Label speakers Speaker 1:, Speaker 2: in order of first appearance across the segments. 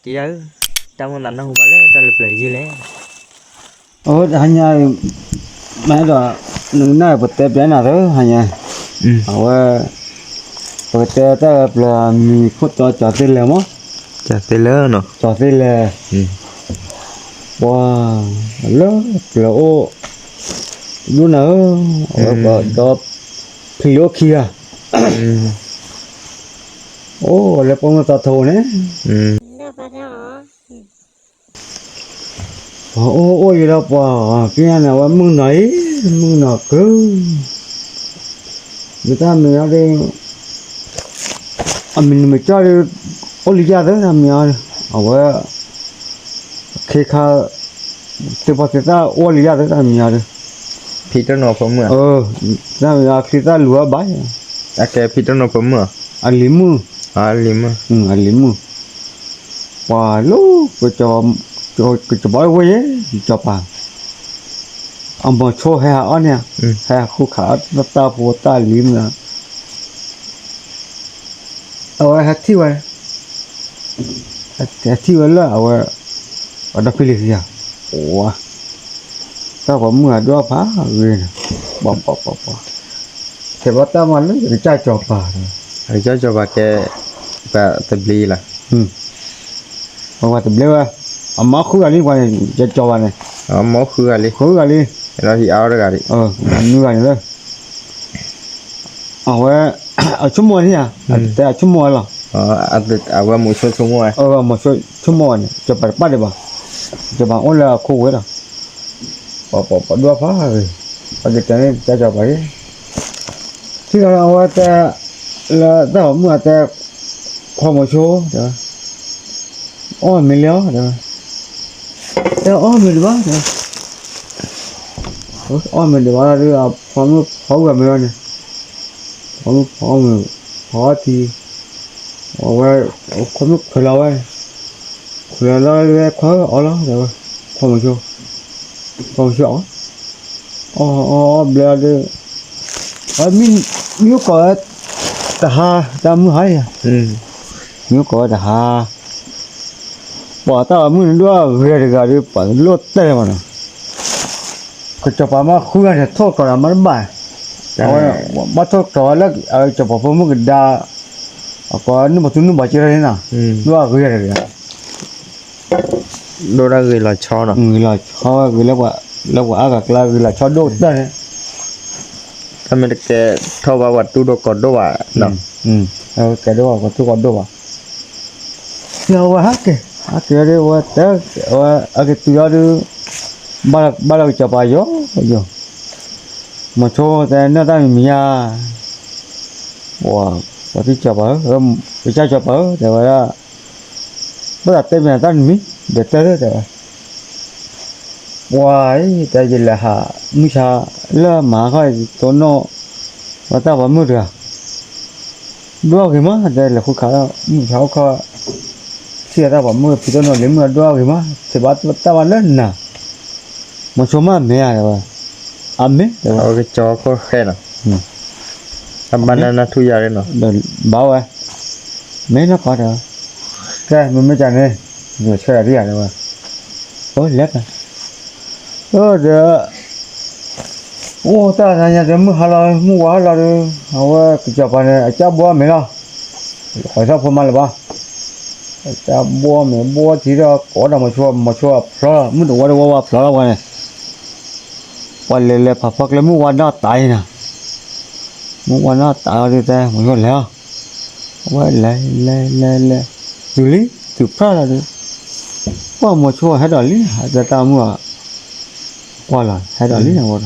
Speaker 1: chị ơi trong con đánh không phải lấy ta lập lại gì lấy
Speaker 2: hanya mấy đó nó bật té bé nào đó hanya và bật té ta là mi phút cho tiền là mất
Speaker 1: chả tê lớn nó
Speaker 2: cho tiền là wow lớn là ô luôn nữa ở đó phía kia ô là con ta thô đấy ô gì đó wow kia nào mưng nấy mưng nào cứ người ta mình ở đây mình cho đi ô lý ra đó làm nhau ở khi khá từ bao giờ ta ô lý ra đó làm nhau
Speaker 1: Peter nó phải mưa
Speaker 2: ra khi ta lúa bái
Speaker 1: à cái Peter nó phải mưa
Speaker 2: alimu
Speaker 1: lima
Speaker 2: alimu và lúc cái cho bói quay ấy cho bà ông bà cho hè ở nè hè khu khá ta phụ ta lim nè ở hạt thiêu à hạt thiêu là ở đó phê gì à ủa ta có mưa đua phá rồi nè bỏ thì bắt ta mà lấy cái chai cho bà
Speaker 1: rồi cho bà cái bà tập đi là
Speaker 2: bà tập leo à mà khu gà đi qua cho bà này
Speaker 1: máu khứa đi rồi thì áo đó đi
Speaker 2: như vậy nữa ở chung mùa thế à tại chung mùa là
Speaker 1: qua một số chung mùa
Speaker 2: một số chung mùa này cho bà bắt được bà cho bà ôn là khu ấy đâu bỏ đua phá rồi bà cái này cho bà ấy thì là ta là ta không mà ta khoa một số đó mình léo đó ta mình quá mình được bao nhiêu phóng gần mấy này phóng thì không khởi lâu ấy khởi lâu khó ở đó rồi không một chỗ bây giờ mình nếu có ta mới hay nếu có bỏ tao muốn đua về được rồi bỏ lót tay mà cái chụp mà khui ra thôi còn làm ăn bài bắt thôi rồi là chụp vào một cái đa có nó một thứ nó bạch ra thế nào đua gửi ra rồi
Speaker 1: đô ra gửi là cho nó
Speaker 2: gửi là cho gửi là quả gạc là gửi là cho đốt đây
Speaker 1: ถ้ามันแกเข้าว่าวัดตู้ดอกดว่าเนาะ
Speaker 2: cái đó có tôi còn đâu à nhiều quá cái đấy quá thế cái tôi đó ba là chụp bài gió rồi mà cho thế nó ta mình nha wow cóที่chụp ở cái cha chụp ở để mà bắt đặt tên mình ta mình để tới đó rồi wow cái gì là hả mới sao là mà coi tôi nó và ta vẫn mua được đua cái má đây là khu khá mình cháu coi khi ta vẫn mua thì tôi nói lấy mua đua cái má thì bắt ta vẫn lên nè một số má mẹ rồi mấy
Speaker 1: cái chó có khe nào banana thu giờ đấy nó
Speaker 2: bảo à mấy nó có được cái mình mới chọn này rồi chơi đi à rồi ôi lép à được ta là nhà dem mua quá là cái chợ này chợ búa mấy lo hỏi sao không ăn ba chợ búa thì đó có đâu mà chua phở muốn đồ qua phở qua này qua lề phật lấy mua qua đó tại nè mua qua đó tại đi ta muốn còn lẽ qua lề xử lý xử phở là được qua mà chua hết rồi lý giờ ta mua qua là hết rồi lý nào rồi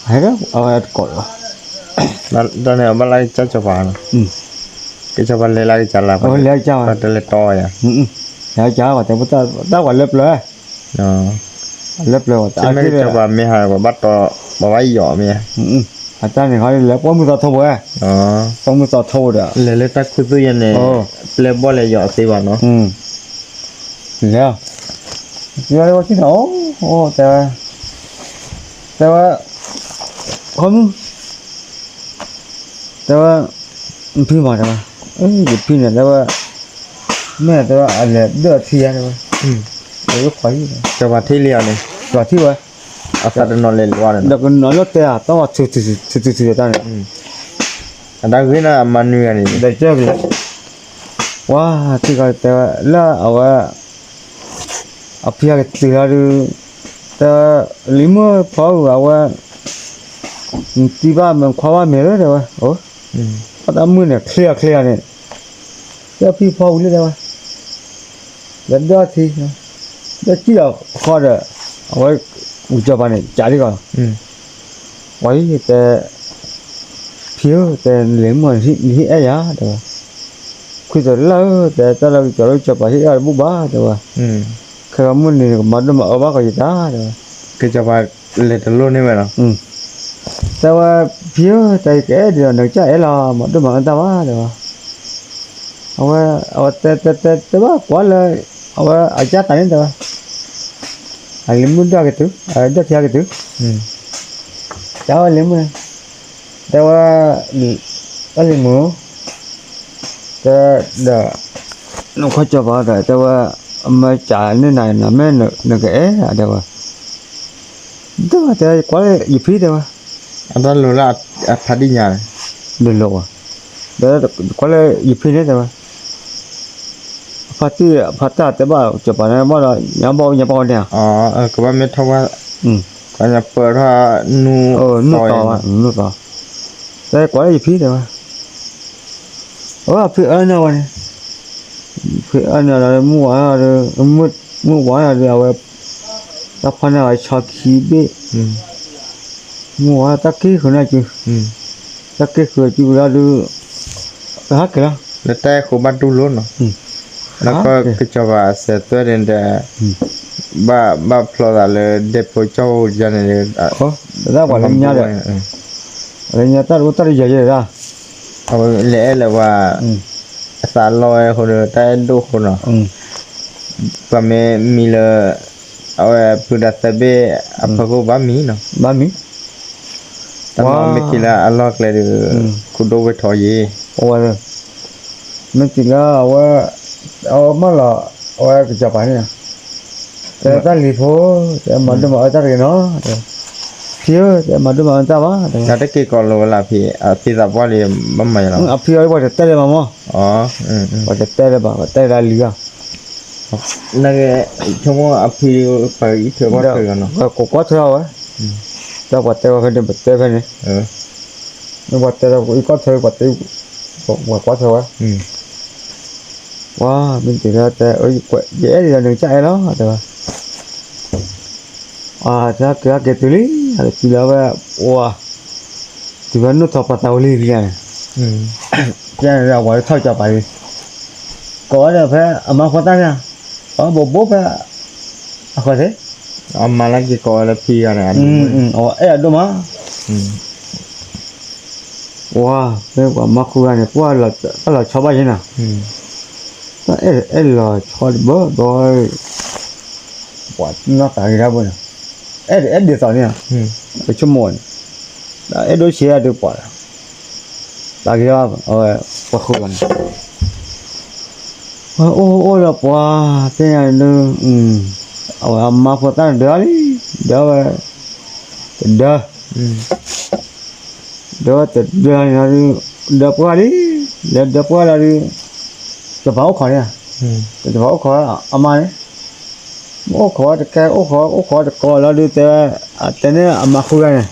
Speaker 2: hay đó cột
Speaker 1: đó này bà lấy cho bà cái cho bà lấy cho là
Speaker 2: lấy cho
Speaker 1: bà lấy to à
Speaker 2: lấy cho và tao tao quả lép rồi lép rồi
Speaker 1: chứ mấy cho bà mấy hai bà bắt to bà váy giỏ mẹ
Speaker 2: ta này hỏi lép quá mua tao thâu à không mua tao thâu được
Speaker 1: lấy ta cứ tự nhiên này lấy bỏ lấy giỏ thì bà nó
Speaker 2: lấy lấy cái nổ tao không tao pin vào đâu cái pin này tao แม่แต่ว่าอะไรเดือดเทียนะวะ
Speaker 1: อืม
Speaker 2: เดี๋ยวขออยู่
Speaker 1: จังหวัดที่เลียวนี่
Speaker 2: ตัวที่วะ
Speaker 1: อาซาดนอนเลนว่านั่น
Speaker 2: เดี๋ยวก็นอนรถเตะต้องว่าถือตอนนี้
Speaker 1: อันนั้นคือน่ะมันเนื้อนี่
Speaker 2: เดี๋ยวเจอเลยว้าที่ก็แต่ว่าแล้วเอาว่าเอาเพียกตีแล้วดูแต่ลิมพอเอาว่าที่บ้านมันขวาไม่เลยเดี๋ยววะโอ้
Speaker 1: อืม
Speaker 2: ก็ทำมือเนี่ยเคลียร์เนี่ยเจ้าพี่พอเลยเดี๋ยววะเดี๋ยวทีเดี๋ยวที่เราขอเดี๋ยวเอาไว้อุจจาระเนี่ยจ่ายดีกว่า
Speaker 1: อืม
Speaker 2: ไว้แต่เพียวแต่เหลืองมันที่ไอ้ยาเดี๋ยวคุยแต่เล่าแต่ตอนเราจะรู้จักไปที่อะไรบุบ้าเดี๋ยว
Speaker 1: อืม
Speaker 2: คือมันนี่มันต้องมาเอาบ้าก็จะได้เดี๋ยว
Speaker 1: คือจังหวัดเลตโลนี่แม่เนาะ
Speaker 2: แต่ว่าเพียวแต่แกเดี๋ยวนึกจะไอ้เรามันต้องมาอันตรายเดี๋ยวเอาแต่ว่ากว่าเลยเอาอาจารย์ตายนี่เดี๋ยวไอ้ลิมุนได้กี่ตัวไอ้เด็กที่กี่ตัว
Speaker 1: อืม
Speaker 2: เจ้าลิมุนแต่ว่าลิมุนแต่เดี๋ยวน้องเขาจะบอกได้แต่ว่ามาจ่ายนี่ไหนนะแม่นึกเอ๊ะเดี๋ยวแต่กว่าเลยยี่ปีเดี๋ยว
Speaker 1: อันนั้นรู้ละพัดดิญา
Speaker 2: เดินโลกเดี๋ยวกว่าเลยยี่ปีนี่เดี๋ยวพัดแต่ว่าจะไปไหนบ้างล่ะยังบอกเนี่ย
Speaker 1: อ๋อก็ว่าไม่เท่าว่า ก็จะเปิดว่านู
Speaker 2: นู่นต่อนู่นต่อแต่กว่าเลยยี่ปีเดี๋ยวพี่เนี่ยวันนี้พี่เนี่ยอะไรมั่วอะไรมั่วอะไรเอาไว้ตะพันอะไรชาคีเบ้
Speaker 1: อืม
Speaker 2: มั่วตะกี้คนนั้นจี
Speaker 1: อืม
Speaker 2: ตะกี้คือจีแล้วดูฮักกันแล้ว
Speaker 1: แล้วแต่ครูบ้านดูล้นเนาะแล้วก็คือจังหวัดเสด็จเดินแต่บ้าพลอดเลยเด็กผู้เจ้าจันเลย
Speaker 2: โอ้แล้วว่าอะไรเนี่ยอะไรเนี่ยตารู้ตาดีเยอะๆละ
Speaker 1: เอาเละเลยว่าสารลอยคนแต่ดูคนเนาะก็มีเลยเอาพุทธศาสนาอภกุบามีเนาะ
Speaker 2: บ้านมี
Speaker 1: แต่ว่าไม่กี่ละอัลลอฮ์เลยคุณดูไปถอย
Speaker 2: โอ้ยไม่จริงแล้วว่าเอามาละเอาไว้จะไปเนี่ยแต่ตาลีโพแต่มันจะมาจะเรียนเนาะเพียวแต่มันจะมาจะว่า
Speaker 1: ถ้าได้กี่ก่อนโลละพี่สับว่าเลยบ้าไม่หรอ
Speaker 2: เพียวว่าจะเตะเลยมั้ง
Speaker 1: อ๋อ
Speaker 2: ว่าจะเตะเลยบ้างว่าเตะได้ลีอ่ะ
Speaker 1: นั่นแหละช่วงพี่ไปอีกเท่าว่าเท่ากันเนาะ
Speaker 2: ก็เท่าไหร่แต่ว่าเตะว่าแค่เดียวเตะแค่นี้ไม่ว่าเตะเราอีกก็เท่าว่าเตะว่าก็เท่าไหร่ว้าเป็นจริงแล้วแต่เยอะดีเราหนึ่งใจแล้วแต่ว่าถ้าเกิดตุลีอะไรที่เราว่าว้าที่ว่านู้นทอปตาอุลีเนี่ยเราว่าเท่าจะไปก่อนเนี่ยเพื่ออามาคนตั้งเนี่ยบ๊อบเพื่ออะไรสิ
Speaker 1: เอามาแล้วกี่ก่อนแล้วพี่อะไรอัน
Speaker 2: ดูมาว้าเป็นว่ามาคุยกันเนี่ยว่าเราชอบอะไรนะเราชอบบ่อยว่าน่าตายแล้วบ่เนี่ยเดี๋ยวตอนนี้ไปชั่วโมงโดยเชียร์ดูปอดตายแล้วว่าคุยกันโอ้ละปะเป็นยังไงเอามาพอตั้งเดี๋ยวเดี๋ยวพอดีเดี๋ยวพอดีจะเผาขอเนี่ยจะเผาขอเอามาเนี่ยโอ้ขอจะแกโอ้ขอจะกอแล้วดูแต่เนี่ยเอามาคุยกันเนี่ย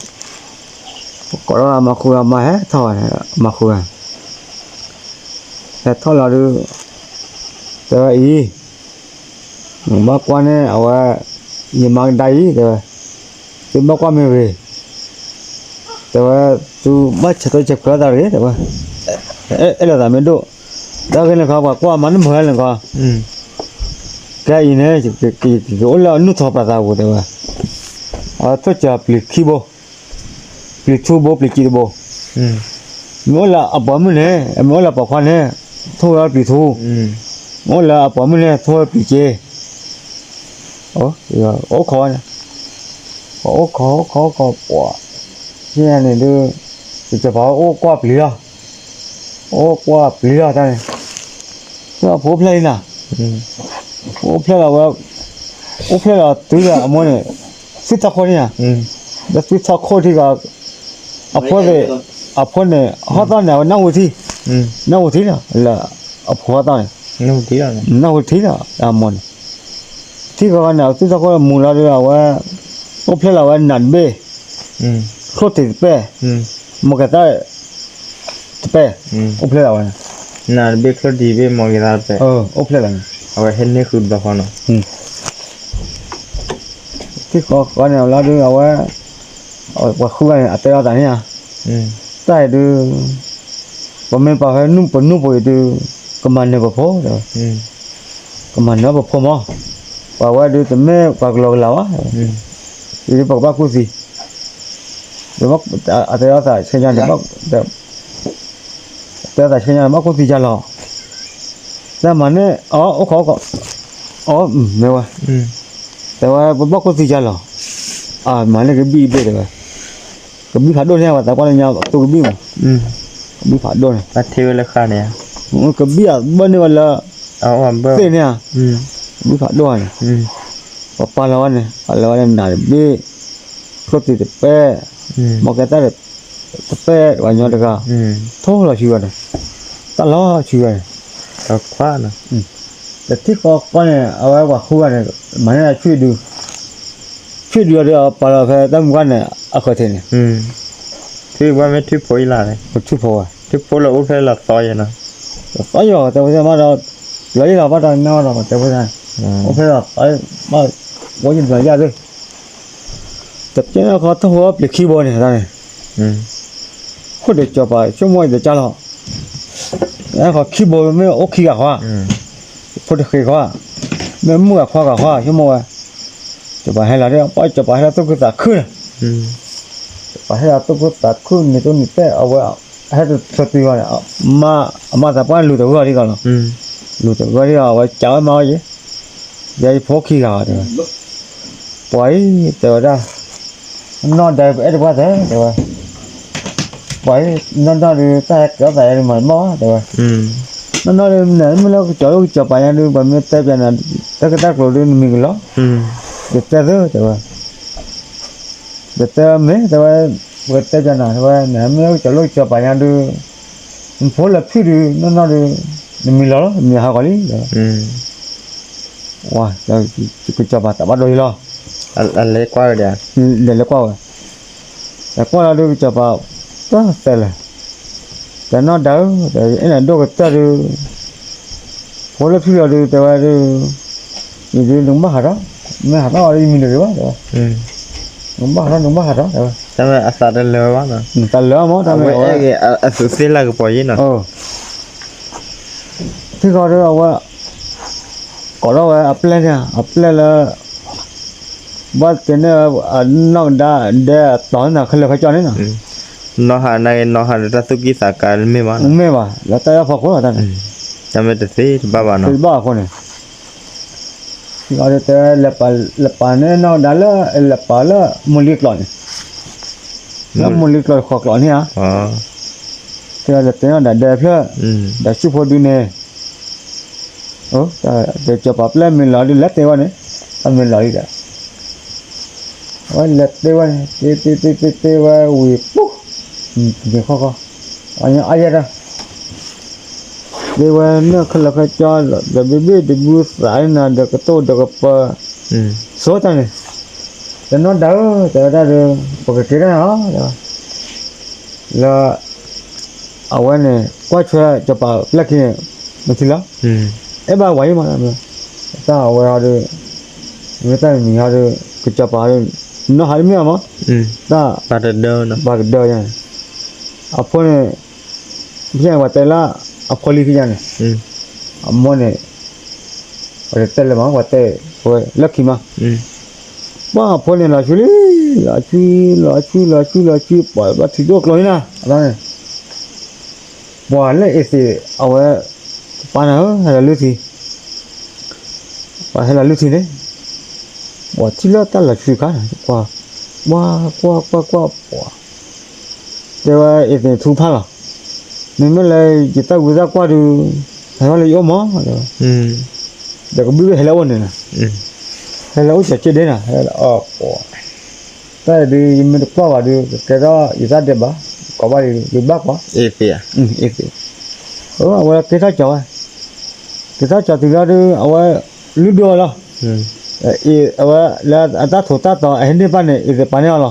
Speaker 2: ก็เราเอามาคุยมาฮะท่อเนี่ยมาคุยแต่ท่อเราดูแต่มากกว่าเนี่ยเอาว่ายังมังได้แต่ว่าตัวมากกว่าไม่เว้ยแต่ว่าตัวไม่ชัดตัวจับกระดาษเลยแต่ว่าเราทำไม่ดูแล้วก็เนี่ยเขาบอกว่ามันเหมือนเลยก็แกอีเนี่ยจะโอ้แล้วนู้ทอปลาตาบุแต่ว่าตัวจับปลิกขี้โบปลิกทูโบปลิกขี้โบมั่วละอับปะมันเนี่ยมั่วละปะควันเนี่ยทั่วปลิกทูมั่วละอับปะมันเนี่ยทั่วปลิกเจโอ้ขอเนี่ยขอปะเนี่ยเนี่ยดูจะบอกโอ้กว่าเปลี่ยท่านตัวผมเลยนะ โอ้เพลเราว่าโอ้เพลเราตัวละอมเนี่ยสิตะคนเนี่ยแล้วสิตะคนที่ก็อพอเลยอพอเนี่ยฮอตเนี่ยนั่งหัวที่นั่งหัวที่น่ะละอพอตเนี่ย
Speaker 1: นู่นที่อ่ะ
Speaker 2: นั่งหัวที่น่ะอมเนี่ยที่ก็เนี่ยสิตะคนมูลาด้วยว่าโอ้เพลเราว่านันเบ้โคตรติดเป้มกตาเป้โอ้เพลเราเนี่ย
Speaker 1: นาเบคลดีเบมองกีฬาไป
Speaker 2: โอ้เพลเรา
Speaker 1: เอาไว้เห็นนี่คือแบบนั้น
Speaker 2: ที่ก็เนี่ยเราดูเอาว่าว่าคู่กันอัตราต่างเนี่ยใต้ดูผมไม่ป่าให้นุ่มปนนุ่มไปดูก็มันเนี่ยพอเด้อก็มันเนี่ยพอมั้งว่าดูแต่แม่ปากหลอกเราอ่ะอีปากบ้ากูสิเดี๋ยวอัตราต่างเช่นอย่างเดี๋ยวแต่แต่เช่นอย่างบ้ากูสิจะหลอกแต่มันเนี่ยโอ้เขาก็ไม่ว่าแต่ว่าบ้ากูสิจะหลอกมันเนี่ยก็บีบเลยก็บีบขาโดนเนี่ยว่าแต่ว่าเนี่ยตัวก็บีบมั้งบีบขาโดน
Speaker 1: ปัดเทวเลยค่ะเนี่ย
Speaker 2: ก็บีบบ้านเนี่ยว่าละ
Speaker 1: เบอร์
Speaker 2: เนี่ยบีบขาโดนปลาละวันเนี่ยหนาบีบก็ติดเป้มองแค่แต่เป้วันนี้ก็ท้องเราชิวเลยตลอดชิวเลย
Speaker 1: ก็คว้านะ
Speaker 2: แต่ที่ก็เนี่ยเอาไว้ว่าคู่กันเนี่ยมันเนี่ยช่วยดูเดี๋ยวปลาแค่ตั้งวันเนี่ยเอาเถอะเนี่ย
Speaker 1: ที่ว่าไม่ที่พอยละเลย
Speaker 2: ที่พอ
Speaker 1: ที่พอเราอุ้มละซอยนะ
Speaker 2: ซอยอยู่แต่ว่าเราเลยเราบ้านเราเราแต่ว่าอุ้มละไอ้มาวันนี้เราอยากเลยแต่เจ้าเขาต้องหัวเปลี่ยนคีย์บอร์ดเนี่ยได้คนเดียวจบไปชั่วโมงเดียวจ้าเราแล้วเขาคีย์บอร์ดไม่โอเคกับเขาคนเดียวเขาไม่มั่วเขากับเขาชั่วโมงจะไปให้เราเนี่ยไปจะไปให้เราต้องกระตักขึ้นไปให้เราต้องกระตักขึ้นในตัวนี้แต่เอาไว้ให้ตัวสติก่อนมาแต่ป้านรู้แต่ว่าที่ก่อนรู้แต่ว่าที่เอาไว้จ่ายมาเยอะยัยพกขี้กันเลยปล่อยแต่ว่าได้นอนได้ไอ้ตัวแต่ว่าปล่อยนอนได้แต่ก็แต่เหมือนหม้อแต่ว่านอนได้เนี่ยมันเราจะไปยังดูแบบไม่แต่เป็นอะไรแต่ก็ตักเราดูมีกันหรอเด็กแต่เด้อแต่ว่าเด็กแต่ไม่แต่ว่าเด็กแต่จะน่ะแต่ว่าเนี่ยไม่รู้จะลุยจะไปยังดูมันพอละพี่ดูนั่นดูมีหรอมีหากะลิว้าแล้วจะไปแต่ว่าโดยหรอ
Speaker 1: อะไรกว่าเดี๋ยว
Speaker 2: เดี๋ยวกว่าแต่กว่าเราดูจะไปก็แต่ละแต่นอนเด้อแต่ไอ้นั่นดูก็แต่ดูพอละพี่เราดูแต่ว่าดูนี่ดูลงมาหาเราไม่หาเราอะไรมีเลยวะลงมาหาเรา
Speaker 1: ทำไมอาสาเดินเร็ววะเนาะ
Speaker 2: แต่เร็วมั้งทำไม
Speaker 1: สุดที่ละก็ปล่อยเนาะ
Speaker 2: ที่เขาเรียกว่าก็เราอัพเลยแล้วบัดเนี่ยน้องได้ตอนนั้นเขาเลยเขาจอดนี่นะ
Speaker 1: นอหารัตุกิสาการไม่มา
Speaker 2: แล้วแต่พอคนละท่าน
Speaker 1: จำไม่ได้สิบ้าเนาะ
Speaker 2: บ้าคนเนี่ยเราจะละปาเนี่ยน้องได้ละปาละมุลิกหล่อนแล้วมุลิกหล่อนขอกหล่อนเนี่ยที่เราจะเนี่ยได้เพื่อได้ชุบพอดูเนี่ยแต่จะปรับเล่มมันหล่อดีเล็กเท่านี้ทำมันหล่อดีกันว่าเล็กเท่านี้เท่ว่าวิ่งปุ๊บเดี๋ยวเขาอันนี้อะไรนะเดี๋ยวเนี่ยเขาเลยเขาจอดเดี๋ยวเดี๋ยวสายน่ะเดี๋ยวก็โตเดี๋ยวก็ปะโซ่ตั้งเลยแต่นอนเด้อแต่ได้เดี๋ยวปกตินะแล้วเอาไว้เนี่ยก็ช่วยจะปรับเล็กเนี่ยไม่ใช่หรอไอ้บ้าไหวมาแล้วถ้าเอาไว้เอาดูไม่ต้องมีเอาดูก็จะปรับน้องหายไม่เอามั้งถ้า
Speaker 1: ปาดเดิน
Speaker 2: ปาดเดินยังเอาพวกเนี่ยพี่ยังว่าแต่ละเอาพอลีพี่ยังเอาโมเนี่ยว่าแต่ละมั้งว่าแต่โอ้ยลักกี้มั้งบ้าพวกเนี่ยลาชีปล่อยว่าที่ดอกเลยนะอะไรบ่เลยเอสิเอาไว้ปานะให้เราลุ้นสิให้เราลุ้นสิเนี่ยว่าที่เราตั้งหลักสิกันว่าแต่ว่าเอสิทุกพันละไม่เลยจิตตะกุตะกว่าดูให้เราเลยยอมมั้ง เดี๋ยวก็บื้อให้แล้ววันนึงนะให้แล้วจะเจอเด่นนะอ๋อแต่ดีมันก็ว่าดีแกก็อีสัตว์เด็บบ้าก็ว่าดีบ้าก็
Speaker 1: เอเปีย
Speaker 2: เอฟเอาไว้แกถ้าจ่อแกถ้าจ่อถึงแล้วดูเอาไว้ลุดด้วยล่ะเอาไว้แล้วอันนั้นถูกตัดต่อเห็นได้ป่ะเนี่ยอีกป่ะเนี่ยล่ะ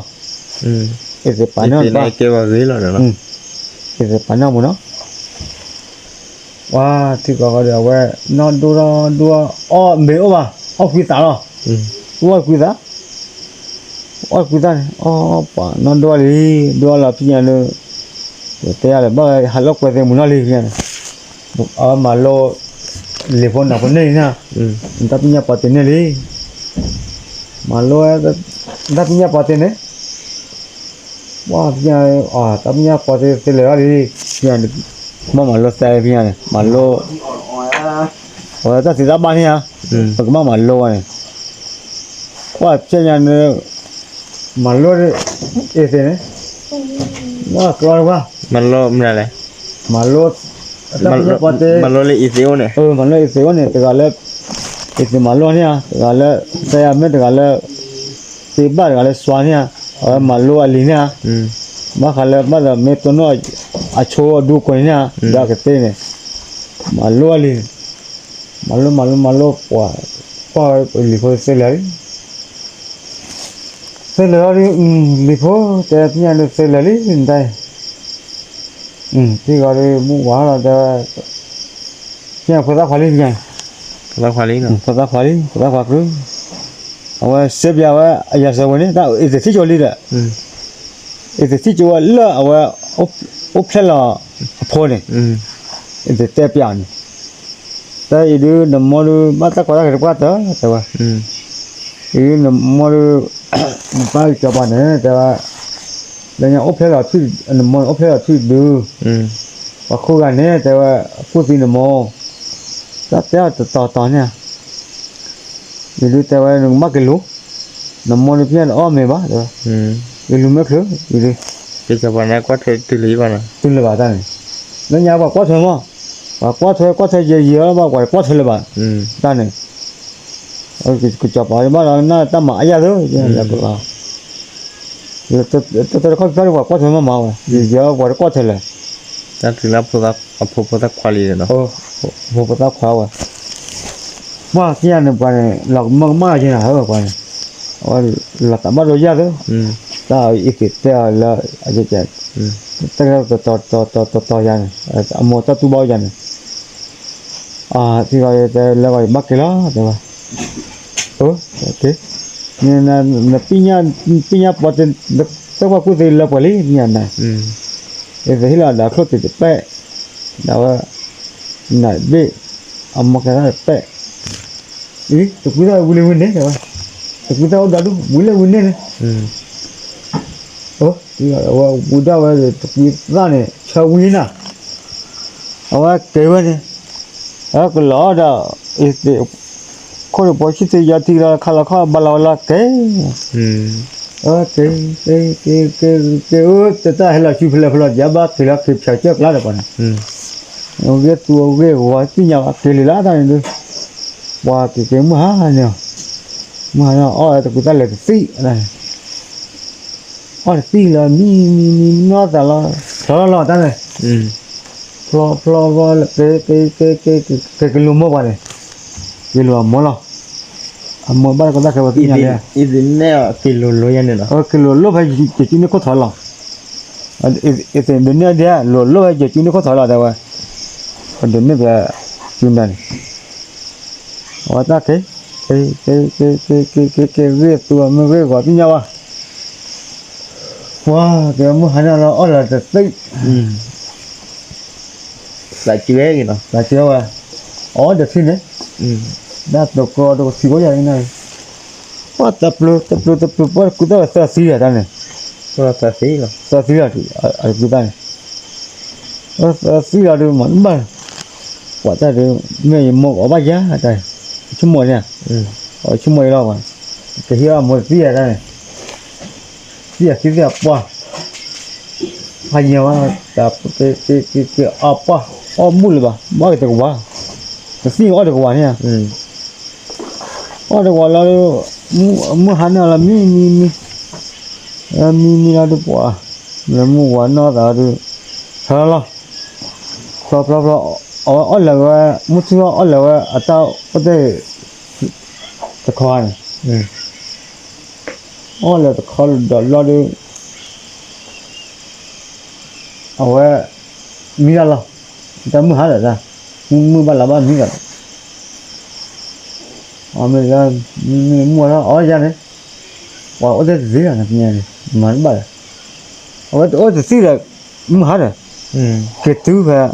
Speaker 2: อีกป่ะเนี่ยป่ะ
Speaker 1: เกี่ยวกับgì rồi đó
Speaker 2: อีกป่ะเนี่ยมั้งเนาะว้าที่ก็เดี๋ยวไว้นอนดูอ๋อไม่เอาป่ะเอาคุยตาล่ะว่าคุยตาอ๋อคุยตาอ๋อป่ะนอนดูละพี่เนี่ยแต่อะไรบ้างฮัลโหลก็จะมุนอะไรเนี่ยมาโลเลฟอนนะคนนี้นะtapi nya patene le malo tapi nya patene wah nya tapi nya patene se le ali nya malo sai nya malo wah ta sida ba nya malo ne wah nya ne malo ese ne wah claro va
Speaker 1: malo mira
Speaker 2: malo
Speaker 1: malo le isione
Speaker 2: malo isione tegale ese malo ne tegale saya me tegale tiba tegale suanya malo alinya makale mala me tono acho du ko nya da ke ne malo ali malo pa li ko selari li ko te nya ne selari indaiที่ก็เลยมุ่งหวังเราจะเนี่ยภาษาพาลีเนี่ย
Speaker 1: ภาษาพาลีเนาะ
Speaker 2: ภาษาพาลีเอาไว้เสียบยาไว้อยากจะวันนี้แต่อีกที่จอลีเด้อีกที่จอลีเอาไว้อุปเสละพอเนี่ยอีกเตะปียนแต่อีดูน้ำมันมาตะกร้าเก็บกวาดแต่ว่าอีน้ำมันไปจับบ้านเนี่ยแต่ว่าแล้วเนี่ยอุปเสละที่น้ำมันอุปเสละที่ดูว่าคู่กันเนี่ยแต่ว่าพูดถึงน้ำมันก็แต่ต่อเนี่ยอีดูแต่ว่าหนึ่งมากกิโลน้ำมันเพี้ยนอ้อมเลยบ้าเด้อกิโลไม่ครึ่งอีดู
Speaker 1: ที่จะวันนี้ก็ตื่นรีบนะ
Speaker 2: ตื่นเลยบ้าตั้งแล้วเนี่ยว่าก็เท่ามั้งว่าก็เท่าเยอะๆบ้าก็เท่าเลยบ้าตั้งเนี่ยกูจับไปบ้าเราหน้าตั้งมาอะไรเด้อเนี่ยก็แต่เขาคิดว่าก็เท่ามั้งมาเยอะกว่าก็เท่าเลย
Speaker 1: แต่ถึงแล้วพอตักควาลีเนาะ
Speaker 2: พอตักควาว่าที่อันนั้นไปหลักมากๆใช่ไหมครับไปว่าหลักมาโดยยากเลยถ้าอีกแต่ละอาจจะแต่ก็ต่อยันอโมตตุบอยันที่ก็จะแล้วก็บักกี่ล้อแต่ว่าโอเคเนี่ยนะpinya potenแต่ว่ากูจะละพอลีเนี่ยนะese hila da khote de pe da wa na be amma ka da pe to kuda wule wune da wa to kuda da du wule wune ne ya wa buda wa to kuda ne cha wina awa ke wa ne ko lo da ese ko bo chi te ya ti la khala kha bala la ke cái ta hay là chụp phật giá bát thì là kịp chạy trước lá được còn nó biết tua ghê quá cái nhau cái lá ta này qua cái mà nó ôi tụi ta lại xí này ôi xí là mi nó ta lo ta này lo là cái lùm mốc này cái lùm mốc lo amma ba ko da ka wati nya
Speaker 1: idin ne kilo lo yan ne
Speaker 2: kilo lo ba ji ji ni ko thala ite ne dia lo ba ji ni ko thala da wa de ne ba jun dan wa ta ke ve tu ma ve ko ti nya wa wa ke mu hana lo ola ta sai
Speaker 1: la chue ki no
Speaker 2: la chue wa o de sin ne đã được có được xíu vậy này, quá tập luyện quá cứ đó là xí à này,
Speaker 1: quá xí rồi,
Speaker 2: xí à ở cứ đây, xí là được món bẩn, quá ta được mấy món ở bao giá ở đây, chúng mồi nè, ở chúng mồi đâu mà, cái hier một xí à đây, xí à quá, hay nhiều à, tập cái apa, mua được ba, bao cái được ba, xí ở được ba nè. 哦，这我老木喊那了咪，那都不啊，那木玩那啥都，好了，哦那个木头哦那个啊到不对，这宽，哦那这宽的那都，我米了，咱木喊了噻，木把老板米了。mình là mua nó ở ra đấy, ở đây gì là nhà này mà nó bảo, ở đây gì là mua hết rồi, cái thứ về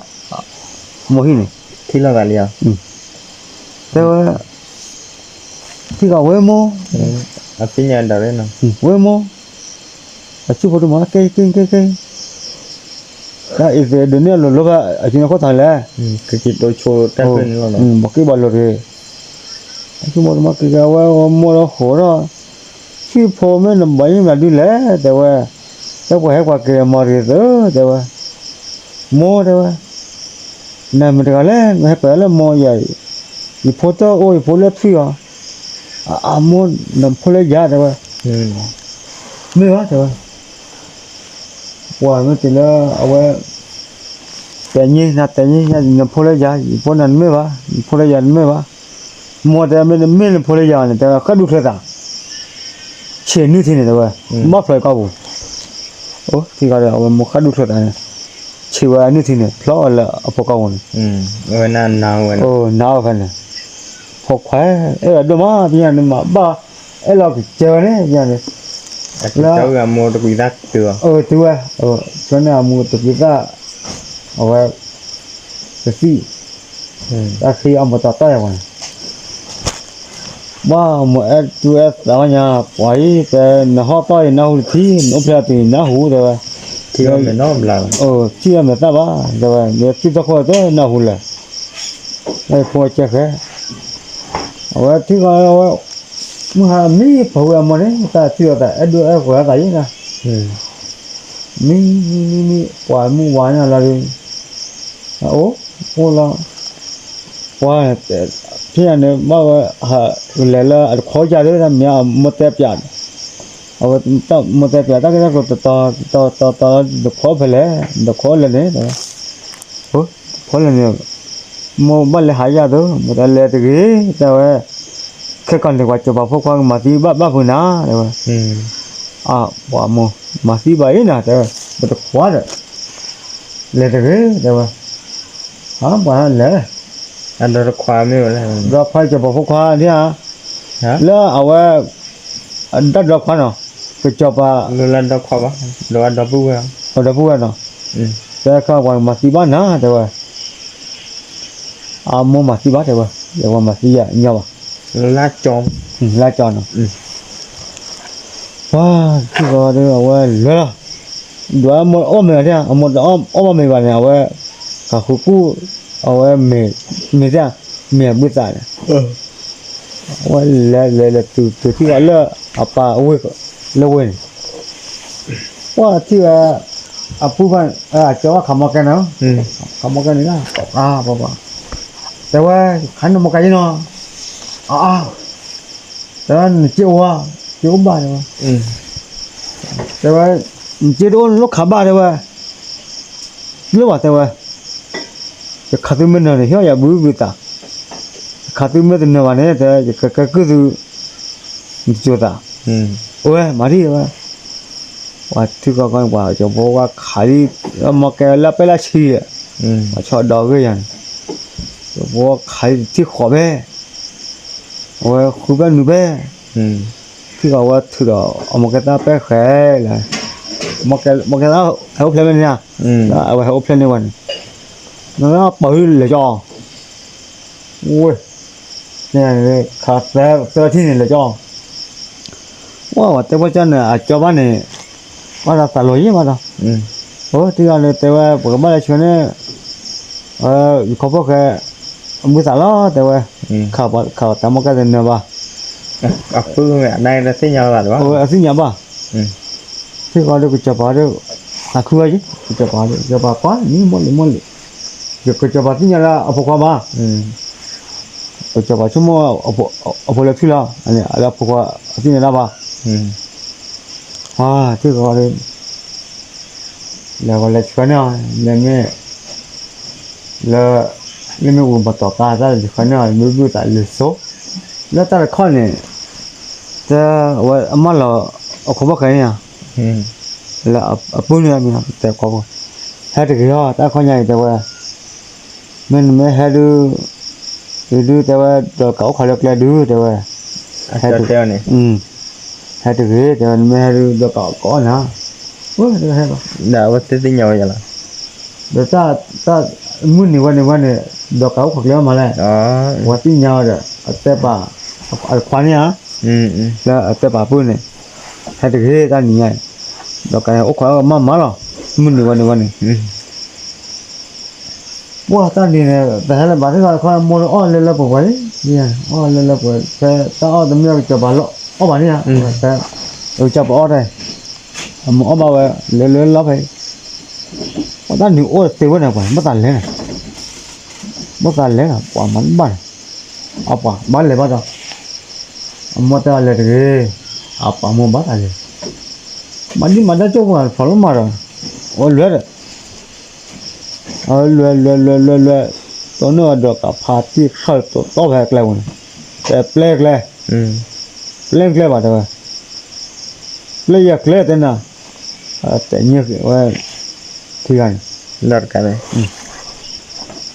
Speaker 2: mua gì này,
Speaker 1: thì là cái gì à?
Speaker 2: thế thì cả quê mua,
Speaker 1: à phía nhà đâu đấy nào,
Speaker 2: quê mua, à chú phụ mà cái, cái gì đến đây lúc ở trên nó có thằng lẽ,
Speaker 1: cái tôi cho tay bên nó,
Speaker 2: một cái bao rồi chú mua mà cái mua nó khổ đó, khi phô mới làm bấy mà đi lẽ, thế vậy, thế vậy qua kia mà đi đó, thế vậy, mua thế vậy, này mình cái lẽ, mình phải là mua vậy, cái phô to, ôi phô lết phi à, mua làm phô lết giá thế vậy, mấy quá thế vậy, wow, nó chỉ là, vậy, tại nhiên làm phô lết giá, phô này mấy quá, phô lết giá mấy quá. Mua thì mình phơi ra này, thì khát được rồi ta, chế như thế này thôi, mất phải cao, thì cái đó mua khát được rồi ta, chế vào như thế này, lo là áp cao này,
Speaker 1: rồi
Speaker 2: nào phải này, học khỏe, là đồ mà bây giờ mà ba, là cái chơi này bây giờ này,
Speaker 1: cháu là mua được cái gì chưa?
Speaker 2: cho nên mua được cái gì, ta khi ông một tay rồi. Ba một tu đó nha, quay cái nó họ tay nó thì nó phải thì nó hú rồi,
Speaker 1: thì nó làm,
Speaker 2: thì mà ta ba rồi, nếu chỉ có coi thế nó hú là, cái coi chắc cái, thì cái mà mi phơi mà đấy, ta chưa ta, đưa cái cái gì nè, mi quay mu quay là đi, là qua thì anh em mà lấy là khó trả đấy là mình một tép trả, một tép trả cái đó to được khó phải lấy, được khó lên đấy, khó lên nhiều, mua bắt lấy hai giá đó, một tay lấy thì cái, rồi cái con thì quay cho bà phúc quang mà tí ba vừa ná, rồi, bỏ mua mà tí bảy nè, rồi, được quá rồi, lấy thì cái, rồi, bà lấy.
Speaker 1: anh đó khoa mấy rồi
Speaker 2: đó phải cho bảo khoa đi à, là ở đất đó khoa nào, cái cho bà
Speaker 1: lần đó khoa bao, đồ ăn đó vui không?
Speaker 2: ở đó vui nào, cái cái quan mà tí bán á, rồi, mua mà tí bán rồi, rồi mà tí nhau,
Speaker 1: lá tròn
Speaker 2: nào, wow, cái đó rồi, là, đó một ôm này đi à, một ôm mình vào này rồi, cả khu khu mình ra mình biết rồi, là từ khi là apa ôi là quên, quá thì apu ban cho khăm cái nào, khăm cái này là baba, thếว่าkhăn một cái nó, thế chiều ba rồi, thếว่าchiều đó lúc khăm ba thếว่าlúc mà thếว่าcái khát mình này hiểu ya bự bự ta, khát mình này này thì cái thứ chưa ta, ôi mà đi rồi, và thứ có con quả cho bố qua khai mà cái là phải là chi, mà cho đó cái gì, bố khai thì khó bé, ôi khu bên núi bé, thứ có thứ đó, mà cái ta phải khai là, mà cái đó học lên nha, học lên này nó bự là cho, ui, này khát sơ thi này là cho, wow, tôi bây giờ này cho bạn này, bạn là xả lưới mà đâu, thì là tôi bữa bạn này chuyện này, có bao cái bữa xả lo, tôi khảo tao một cái gì nữa ba,
Speaker 1: phương này là sinh nhau là đúng không?
Speaker 2: Sinh nhau ba, thì có được cho bạn được, khứa chứ, cho bạn quá, ní món, việc cho bạn sinh nhau là ở phố qua ba, 就把什么不来去了，俺不过今年了吧？啊，这个的，那个来去呢，那我不到家，咱去呢，没在里头，那在看呢，这我妈了，我可不可以呀？là ở bên này mình tại có hai đứa kia ta coi nhảy tạiว่าmình mới hai đứa tạiว่าตัวcậu khỏi được là đứa tạiว่า
Speaker 1: hai đứa theo này
Speaker 2: hai đứa kia tại mình hai đứaตัวcậu có nữa ôi đứa hai
Speaker 1: đã có tới nhau vậy là
Speaker 2: đứa ta muốn nàyตัวcậu khỏi được mà lại quá tí nhau rồi ở tại bà ở khoan nhá là ở tại bà bên này hai đứa kia ta nhảy đó cái ốc khoa mà lo mình đi qua này wow ta đi này ta là bảo cái khoa mua on lên là bộ vậy nha on lên là bộ ta on tấm nhau cho bà lo on bà nha ta cho bà on đây mà on bao lên lắm vậy ta nhiều ô tiêu này quả mất tàn lên à quả mắn bẩn apa bán lấy bao giờ mua ta lấy cái apa mua bán lại Mandi mana coba follow mara, luar, tono ada party khal to hek le one, play bata, play ya play tena, tanya ke, tiga,
Speaker 1: lor kare,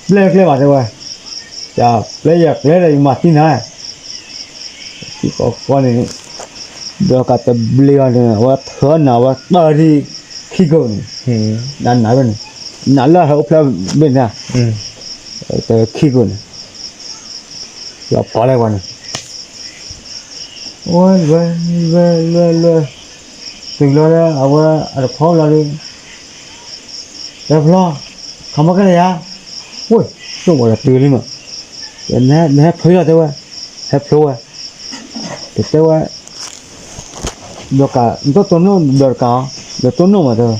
Speaker 2: play bata wa, ya play ya play le mati na, kiko ni. Đó cả tập bia này và thở nào và bơi đi khi gần đàn nãy bên nãy là hậu phao bên nào từ khi gần là bỏ lại quan ôi về từng lo ra ở khó là đi đẹp lo không có cái này à ôi tôi gọi là từ đi mà nè phơi là thế à phơi thì thế à doka itu tono dorka do tono mà thôi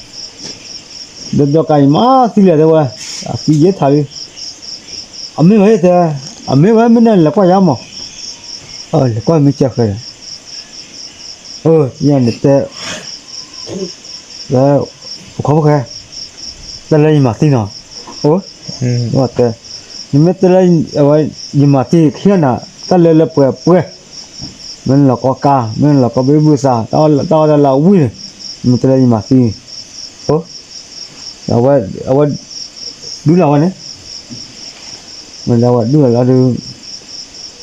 Speaker 2: doka mà xí là thôi xí dễ thay ame vậy thôi ame vậy mình là qua giamo là qua mình chắc rồi nhà này thế là không có cái là gì mà tin nào đúng thế nhưng mà thế là gì mà tin khi nào ta lấy là bữa mình là có cá mình là có bê bùa sa tao là uy này mình tới đây mà thì awak dulu lawan ni mình lawan dulu là được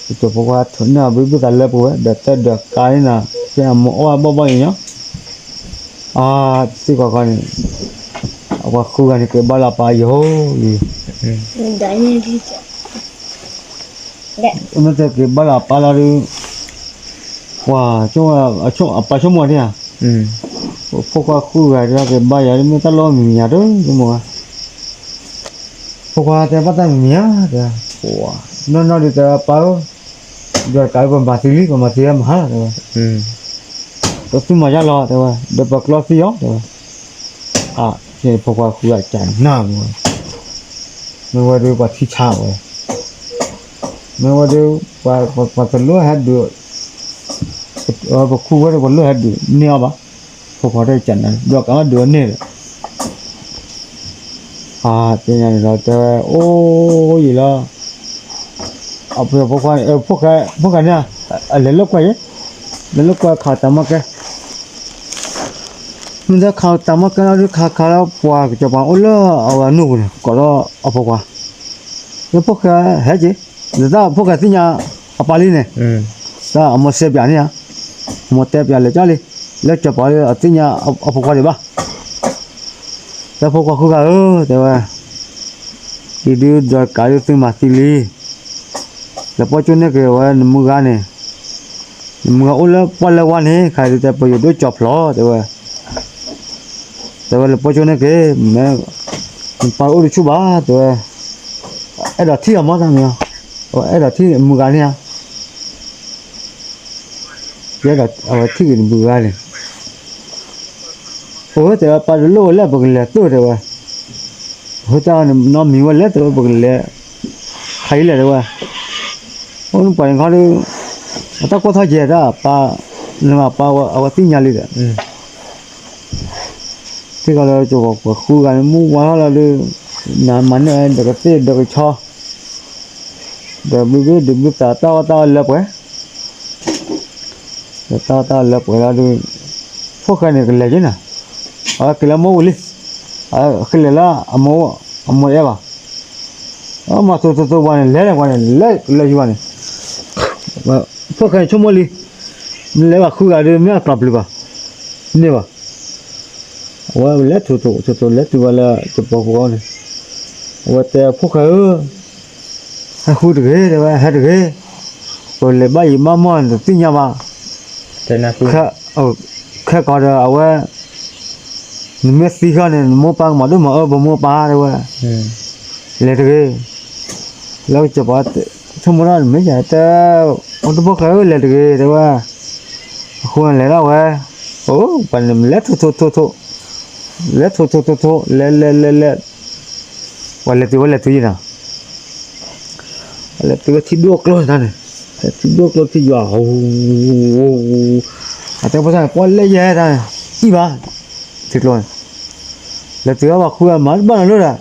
Speaker 2: itu pokok thuna bê bùa là bùa đặt được cái nào cái nào mua bao nhiêu nhá thì có cái awak khu cái bala payo
Speaker 3: Đấy như đi
Speaker 2: mình tới cái bala pala đi wow chỗ apa semua dia pokok aku ada ke bayar ni tak lo minyak tu semua pokok ada apa minyak dia wah no di apa jual kau pemati mahal tu terus tu macam lo tu dapat kelas dia tu jadi pokok aku ada nama memang dia buat cicak memang dia buat telur ada khu cái còn lừa hết được neo ba phục hồi đây chẳng này được cả đứa nè thế này rồi ô gì đó bây giờ phục cái nha lấy lúc quay khảo tắm cái mình đã khảo tắm cái nó khảo nó qua cho bạn ôi lo ở nụ này có đó ở phục qua cái phục cái hết chứ người ta phục cái gì nhá ở Bali này ta một xe biển nhá một tép nhà lấy cho đi lấy cho bỏ ở tí nhà ở phục qua đi ba ta phục qua khu gà thế mà đi rồi cả đi từ mặt tili là bao nhiêu này cái mua gà này mua gà ôn qua là quan hết khai được bây giờ đôi chọc ló thế mà là bao nhiêu này cái mẹ bao ôn chú ba thế mà ấy là thi ở món gì à ấy là thi mua gà này cái là ở thi cái bữa này, thì bà lô là bực lẹ tôi rồi, ta nó miếng lẹ tôi bực lẹ, thấy lẹ rồi, ông phải có đi ta có thay gì đó pa nhưng mà pa ở tin nhà đi đấy thì cái là chỗ của khu gần mua quá là đi nằm mình được cái tiền được cái cho được biết ta lập ấy ta lập cái là đi phố cái này cái gì nè ở cái là mua đi ở cái là mua em à mà tôi quan lấy gì quan mà phố cái chỗ mua đi lấy vào khu cái đi mấy cặp đi vào nè vào lấy tôi lấy tôi là chụp bao nhiêu này vậy phố cái hai khu được hết rồi hai được hết rồi lấy bao nhiêu món được tin nhau mà
Speaker 1: thế nào
Speaker 2: khai có được ở vậy Messi cái này mua bằng mà đúng mà ở mua ba rồi lấy được hết lấy chụp bao xong rồi mấy giờ tao ông tôi phố cái lấy được hết rồi khu này lấy đâu vậy bạn lấy thôi lấy thôi lấy và lấy gì nào lấy từ thịt đuốc luôn này thịt đuốc luôn thì giàu tao bây giờ có lấy gì đây gì ba thịt luôn lấy từ vào khu mà bán luôn à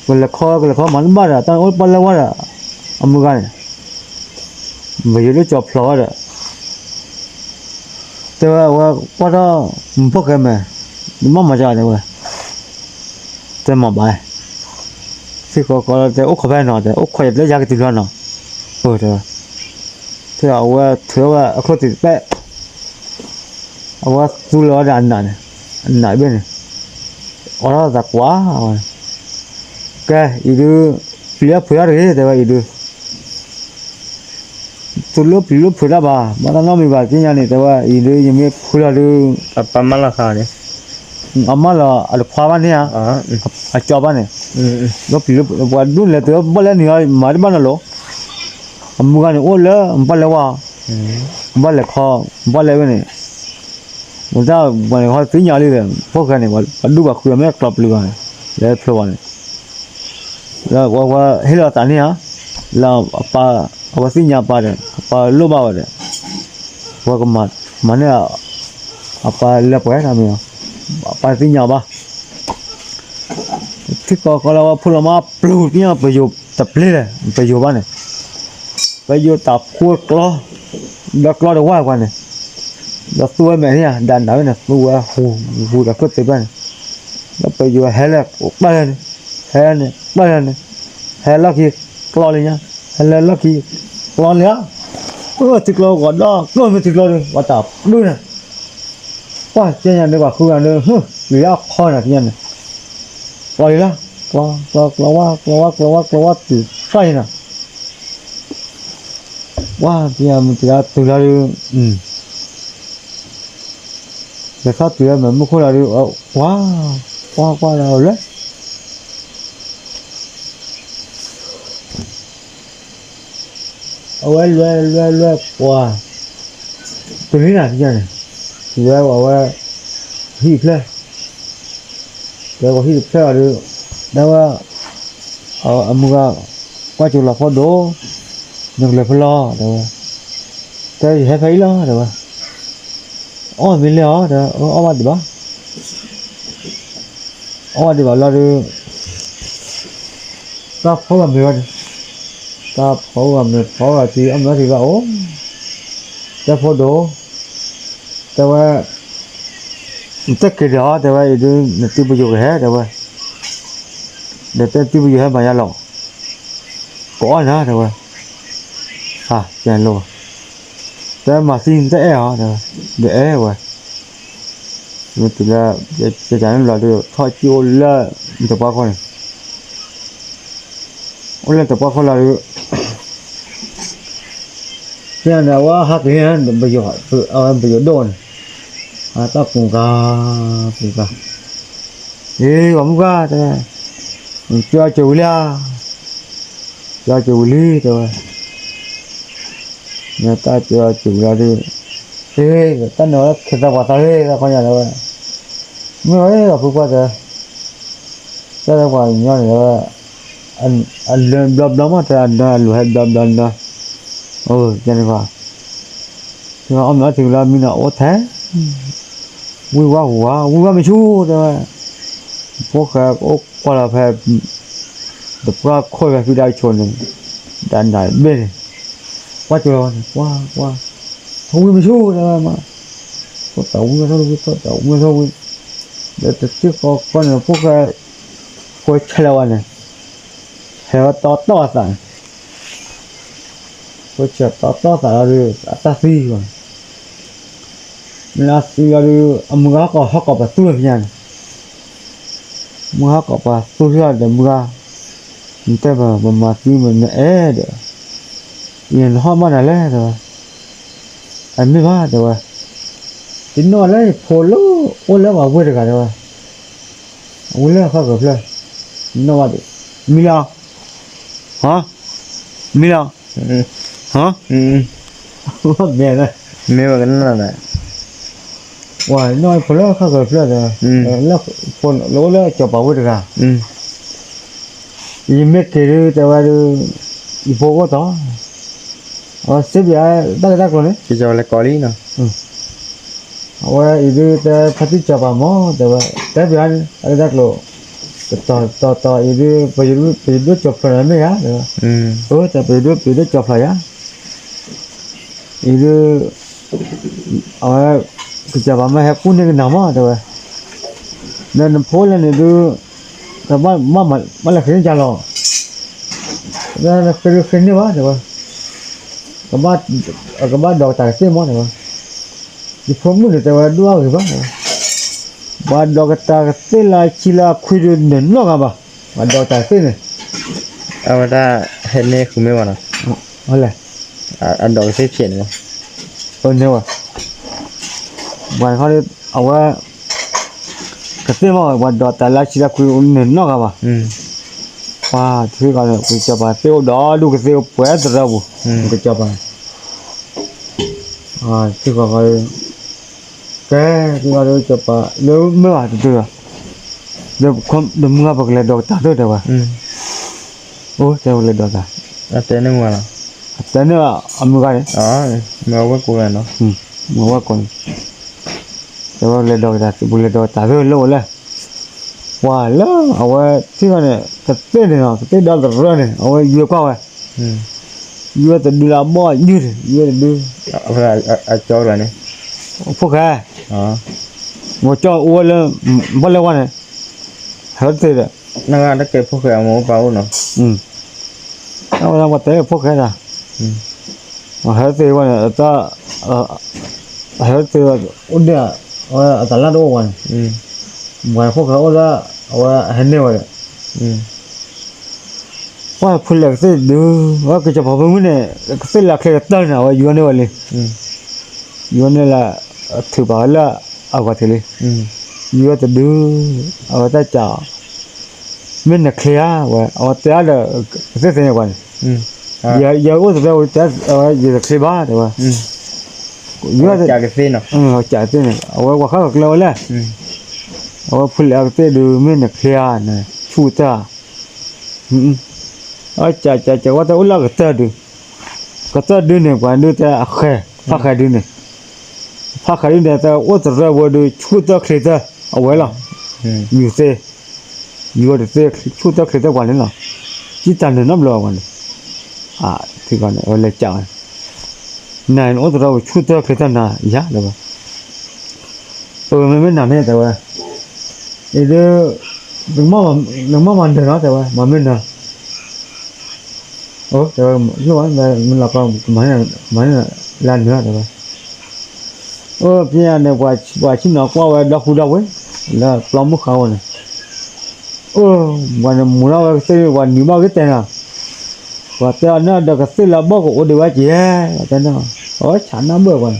Speaker 2: còn là kho mà bán à tao ôn bán lâu à ông cái này bây giờ chọc lò rồi tao qua đó phố cái mà ra đây tao mà bài thì có cái ốc khoai nào đấy ốc khoai lấy ra cái thịt nào rồi thì ở thừa có thịt bé ở tu lò ăn này bên này ở đó giặc quá rồi cái itu phía đấy đấy itu tu lò phía đó bà mà nó mới bảo cái nhà này đấy itu như mấy phía đó
Speaker 1: apa malah kah ni
Speaker 2: amma là ở khoa ban này à cho ban này nó buat dulu lah tu boleh ni mari mana lo mua cái này ô lỡ boleh wa boleh kho boleh cái này người ta boleh kho tí nhà đi rồi phố cái này dulu aku yang make club luôn để pro này là qua hello tani ha là apa tí nhà pa đấy apa lo bawa đấy qua cái mana apa lep cái nào mình apa tí nhà ba thì có là phụ làm mà plu nhá bây giờ tập lên này bây giờ bạn này bây giờ tập khuya clo được lo được qua này được tôi mẹ nha đàn đá này tôi hù đã cất tới bạn nó bây giờ hết là ba này hết là kia clo lên nhá hết là kia clo nhá thì clo còn đó clo mới thì clo đi và tập đuôi này quá chơi nhà được vào khu nhà được người áo kho này kia này rồi đó qua từ sai nè wow thì mình chỉ từ là để sao từ là mình không là được qua rồi đấy ôi wow từ này là gì này từ đây vào hít lên để có hít theo được đâu mua qua chỗ là phô đố nhưng là phải lo rồi cái gì phải lo rồi mình lo rồi mà đi bảo lo được ta phô làm việc ta phô là thì ông nói thì bảo ta phô đố taว่าtất cái đó taว่าitu nanti baju hết taว่าđể nanti baju hết mà lo có nữa taว่าchèn luôn ta mà xin ta hả ta để rồi nhưng từ là cái chán là được thôi chiều là tập qua con ôn lên tập qua con là được thế nào quá hát thế bây giờ đồn ta cùng cả cũng cả thế cho chủ lia rồi người ta cho chủ ra đi ta nói khi ta qua ta ta coi nhà rồi mới là phụ qua rồi ta qua nhau này อันบลอมาแต่อันนั้นรู้ให้บลอนะโอ้จังว่าถึงเอามาถึงแล้วมีน่ะโอ้แท้วิว่าไม่ชู้แต่ว่าพวกเขาโอ้กว่าละแพ้แต่พวกค่อยไปที่ได้ชนดันได้เบ้ว่าจะว่าเขาไม่ชู้แต่ว่ามาก็เต่าไม่เท่าเดี๋ยวจะที่เขาคนพวกเขาคอยเชลวันเนี่ยเชลต่อสั่งคอยเชลต่อสั่งเลยตัดสีก่อนนาสีเลยมึงก็ฮักกับตัวเพียงมึงฮักกับตัวเพียงเดี๋ยวมึงมันแต่ว่ามันมาสีมันเเดี๋ยวยันห้องมันอะไรเดี๋ยวอันไม่ว่าเดี๋ยวจินนอนเลยโผล่โอ้แล้วว่าเวทกันเดี๋ยวโอ้แล้วเขากับเลยนอนดิมิลาฮะมิลาฮะว่าแม่นะ
Speaker 1: ไม่ว่ากันนั่นแหละ
Speaker 2: ว่านอนพลเขากับเลยแล้วคนโลแล้วจะป่าวเวทกันยิ่งเม็ดเทเลยแต่ว่าดูอีโฟก็ต่อเสียบยาได้ก่อนเลย
Speaker 1: ที่จะอะไรก่อนลีเนาะ
Speaker 2: ว่าอีดูแต่พัฒน์จับมาแต่ว่าแต่เบียนอะไรก็ต่ออีดูไปดูจบแล้วไม่ยากเลยแต่ไปดูจบแล้วยากอีดูจับมาให้คุณเนี่ยน้ำแต่ว่านั่นพูดแล้วเนี่ยดูแต่ว่ามันละขึ้นจังหรอนั่นขึ้นนี่วะแต่ว่าก็บ้าดอกตาเสียมั้งแต่ว่าdi formu de tawa dua ke ba dokta ke la chila khuiru ne no ga ba dokta ke ne
Speaker 1: awada hene kume wana
Speaker 2: hola
Speaker 1: dog se phien ne
Speaker 2: ne wa ba kha le awa ke se ma ba dokta la chila khuiru ne no ga ba ba thi ga ne ku cha ba se do lu ke se pwe dra bu ke cha ba thi ga ga cái đó chụp nếu mới vào từ được không được mua bậc là đọc được rồi ô theo là đọc
Speaker 1: à tên nó là
Speaker 2: tên nó âm cái
Speaker 1: mà quá cô là nó
Speaker 2: mà quá con theo là đọc là đọc rồi lâu rồi wow lâu ở cái này cái tên này nó cái đó rồi này ở dưới qua rồi dưới từ đi làm bao nhiêu dưới đi
Speaker 1: ở chỗ rồi này
Speaker 2: phúc ha một cho uo lên bao lâu này hết rồi đấy
Speaker 1: nó đã kêu phúc khỏe một bao nữa
Speaker 2: nó đang bắt tới phúc khỏe ra hết rồi này ta hết rồi ổn định ở tại lado ngoài ngoài phúc khỏe ra ở hết nhiều rồi qua phun lạc cái đưa qua cái chụp hình này cái lạc cái tên nào ở dưới này vậy dưới này là thử bảo là ở cái này dưới từ đưa ở tại chợ mình là clear và ở tại là cái gì vậy giờ có thể tại ở dưới clear ba đấy dưới
Speaker 1: chợ cái gì nào
Speaker 2: chợ thế này ở qua khác lâu là ở phun lạc cái đưa mình là clear này chu ta ở chợ qua tới là cái đưa này qua đưa ta phát khai đưa này phát khai đưa ta ở từ ra qua đưa chu ta khai ta ở vậy là nhiều thế nhiều thế chu ta khai ta qua lên là chỉ tàn được 5 lò qua thì còn ở lại chợ này ở từ ra chu ta khai ta na giá được không mình làm thế tạiว่าđừng mong mình được nó tạiว่าmà mình là rồi như vậy mình là con mấy là lan nữa rồi bây giờ này qua chín nó qua đọc ấy là plong mất khâu này mà muốn đâu cái qua nhiều bao cái tiền à và tiền nó được cái là bao của điều gì á tiền nó chán lắm bữa còn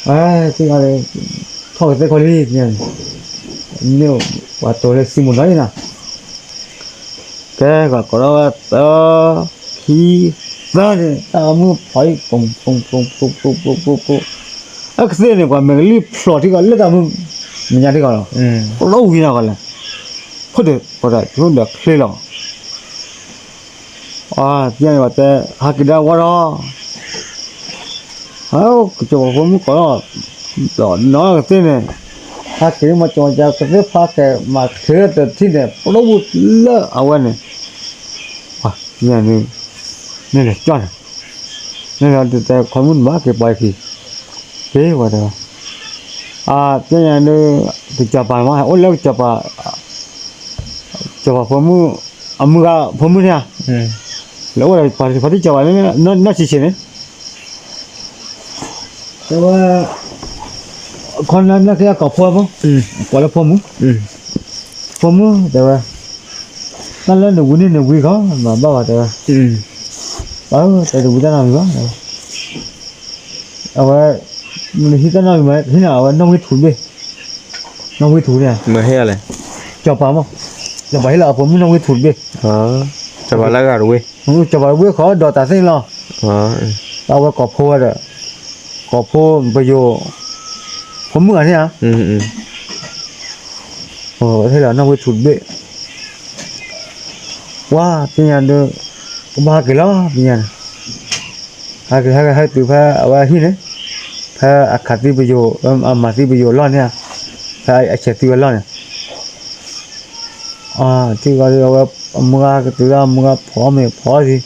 Speaker 2: cái này thôi cái con đi nha nếu qua tôi là xin một nói nè cái gọi có đó khi ra thì tao mới phải cùng cái này còn mình lip flot thì còn lấy tao mình nhặt thì còn lâu gì nào còn là có được chúng được khi lòng ပြန်ရတဲ့ဟာကဒါဝရဟောကျော်ဘုံကတော့တော့နော်သိနေဟာကေမကျော်ကြတဲ့ဖားကမခဲတဲ့တိတဲ့ဘလို့လာအဝနဲ့ဟာပြန်နေလေကြောင်းနေတော့တဲ့ခွန်မမကေပိုက်ပြီဘေးဝတော့ပြန်ရနေဂျပန်မှာအိုလောက်ဂျပန်ဘုံအမှုကဘုံเนี่ยလောရပါတိဂျပန်နဲ့နော်ချစ်ချင်းแต่ว่าคนนั้นนักเรียนก็พอมั้งพอแล้วพอมั้งพอมั้งแต่ว่านั่นแหละหนูนี่หนูวิเขามาบ้าแต่ว่าแต่ดูจะทำก็เอาไว้มันที่จะนั่งไหมที่ไหนเอาไว้น้องวิถุนดิน้องวิถุนเนี่ย
Speaker 1: มือให้อะไร
Speaker 2: จับปลามั้งจับไปให้เราผมน้องวิถุนดิ
Speaker 1: อ๋อจะมาแล้วกันเว้ย
Speaker 2: จับไปเว้ยเขาดอตาเส้นเรา
Speaker 1: อ๋อ
Speaker 2: เอาไว้กอบพัวเด้อกอบพัวประโยชน์ผมเหมือนเนี่ย thế là nó mới thụt bệ wow bây giờ được ba cái đó bây giờ hai từ pha ở hi đấy pha khát đi bây giờ mà đi bây giờ lo nha pha chạy tiêu lo nha thì gọi là mua cái từ đó mua phó mẹ phó gì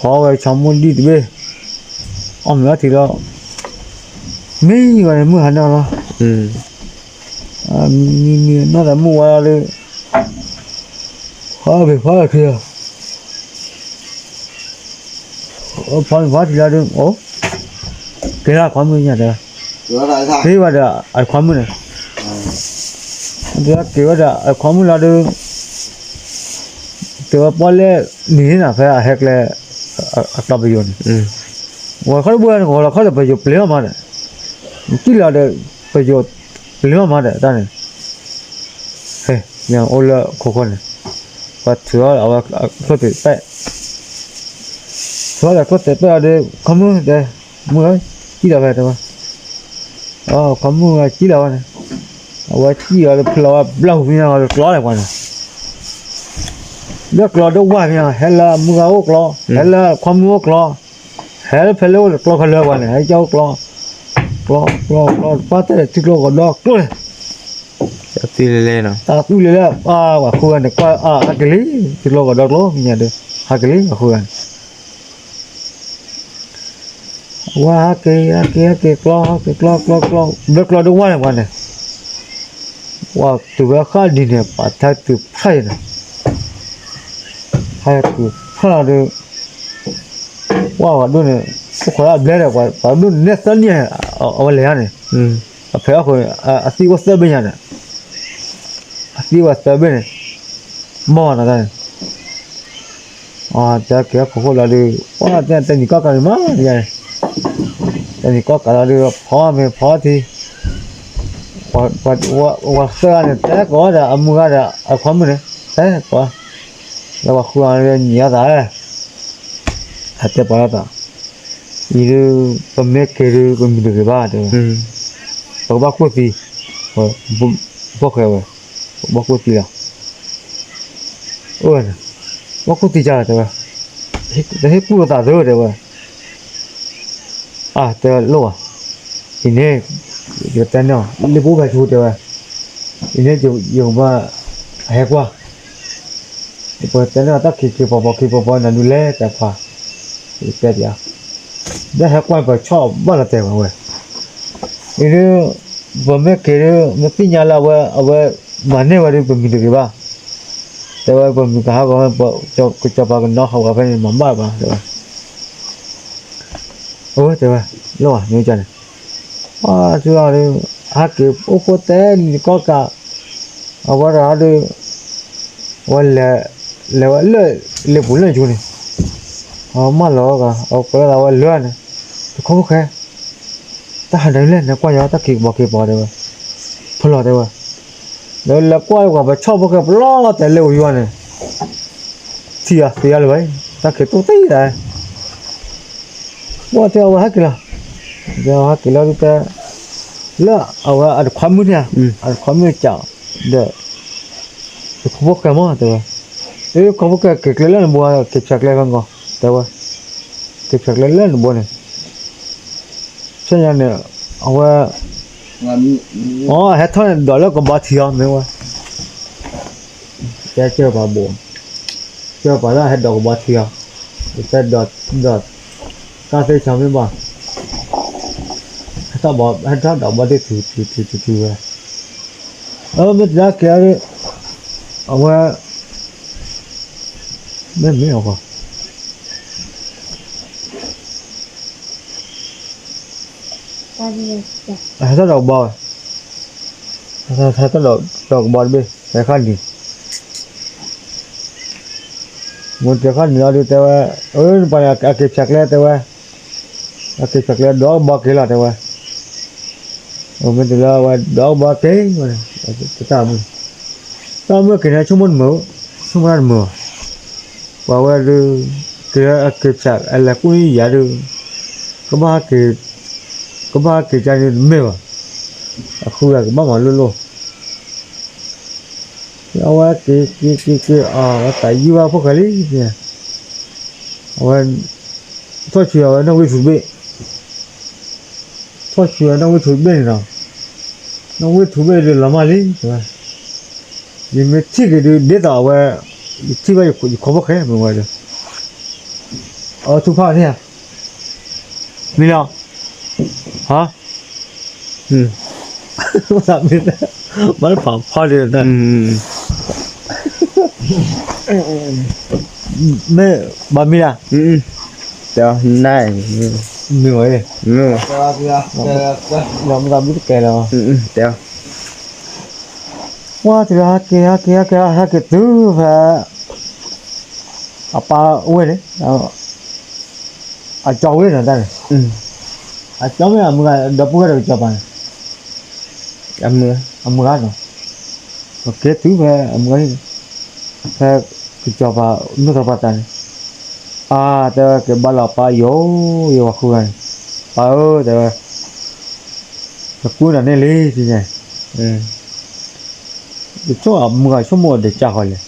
Speaker 2: phó về trong muốn đi từ bê nữa thì đó mấy gọi là mua hàng nào đó nó đã mua đi phá về phá kia phá thì ra được cái là khoan mươi nhà đó thế mà đã ở khoan mươi này cái mà đã ở khoan mươi là được từ bao lệ mỹ là phải ở hết là ở tập bây giờ và khó bữa gọi là khó là bây giờ lấy mà này chỉ là được bây giờ lấy mà đấy ta này nhà ô lơ khô con này và thứ là có thể tệ thứ là có thể tệ đây không mưa đây mưa chỉ là vậy thôi không mưa chỉ là này và chỉ là lâu như nào được ló này quan này nước ló đâu qua nha hay là mưa ốc ló hay là không mưa ốc ló hay là phải lâu được ló phải lâu quan này hay cháu ló phát tới chiếc ló còn đó luôn này
Speaker 1: ตีเล่ๆเนาะ
Speaker 2: tu le la wa khuan de kwa hakeli ti lo ga dok lo nya de hakeli wa khuan wa ke klo dok lo do wa ne wa tu ba kha di ne pa tha tu phai ne hai tu pha de wa do ne ko la ble de wa do ne sa ni a le ya ne a phe ko a si ko sa be nya ne đi vào tới bên này mò là đây chắc kia có là đi tên gì có cái má vậy tên gì có cả là đi phó mình phó thì và sơ này té có là mua ra là ở khoáng mình đấy có là vào khu ăn nhiều đấy hạt tế bảo ta 이르 범매 개를 범미를 봐 저. 저 바꿔 비. 바꿔요. 바꿔 비야. 바꿔 비자 저. 해 꾸어 다 저 저. 저 로아. 이네 저 때는 이제 보가 줘 저. 이네 저 요마 해 qua. 이거 때는 딱 기기 버버 나 눌래 딱 봐. 이때야. đã hết quan phải cho bao là tiền rồi, ini bơm cái nó tin nhà là về mà nếu mà đi bơm cái gì ba, thế vậy bơm cái hàng có cho bà con nó học cái này mắm ba rồi, thế vậy, lo như thế này, chứ là đi hát cái ô tô tên có cả, ở đó đi, là bốn lần chú này. Mà lo cả, cái là lừa này, không có ta hành lên là qua gió ta kịp bỏ được, thôi lo được, rồi là qua quả phải cho một cái lo tại liều yuan này, thì là vậy, ta kịp tốt tí này, qua theo hết kìa, đi ta, là ở khoáng mướn nha, ở khoáng mướn chảo, được, không có cái món được, como que le dan boa que chakle gango te wa que chakle le dan boa ne chen ne awa oh ha thon do lo ko ba thi me wa che ba bo che ba la ha do ko ba thi che dot ka se chang me ba ha ta do ba de tu wa me da ke awa没有吧？
Speaker 3: 大姐姐，
Speaker 2: 还在找包，他在找包呗，来看你。我这看你要的对吧？把那给拆了对吧？给拆了多包给了对吧？我们这个我多包给我，这咱们给他出门没？出门没？bahwa tu kira kecak ala kuni ya tu kebah ke jadi mewah aku ya kebah malu lo awak ke tak jiwa apa kali ya awak tu cuci nak wujud be tu cuci nak wujud be ni nak wujud be tu lama ni ni mesti ke dia tahu awakที่ว่าอยู่ขบแค่มึงว่าเด้อทุกภาคเนี่ยมีแล้วฮะว่ามีมันผ่านพอดีนะไม่บ่มีล่ะ
Speaker 1: เดี๋ยวได้
Speaker 2: มีไว้เลย
Speaker 1: เรา
Speaker 2: ไม่ต้องมีแกแล้ว
Speaker 1: เดี๋ยว
Speaker 2: ว่าจะหาเกิดตู้ฮะapa uwe ni jauh ni nanti jauh ni amuga dapur ada ucapan amuga no oke tu amuga ni saya ucapan nu terpatan ada ke bala pa yo aku kan ada aku dah ni le sini itu amuga semua dah cakap le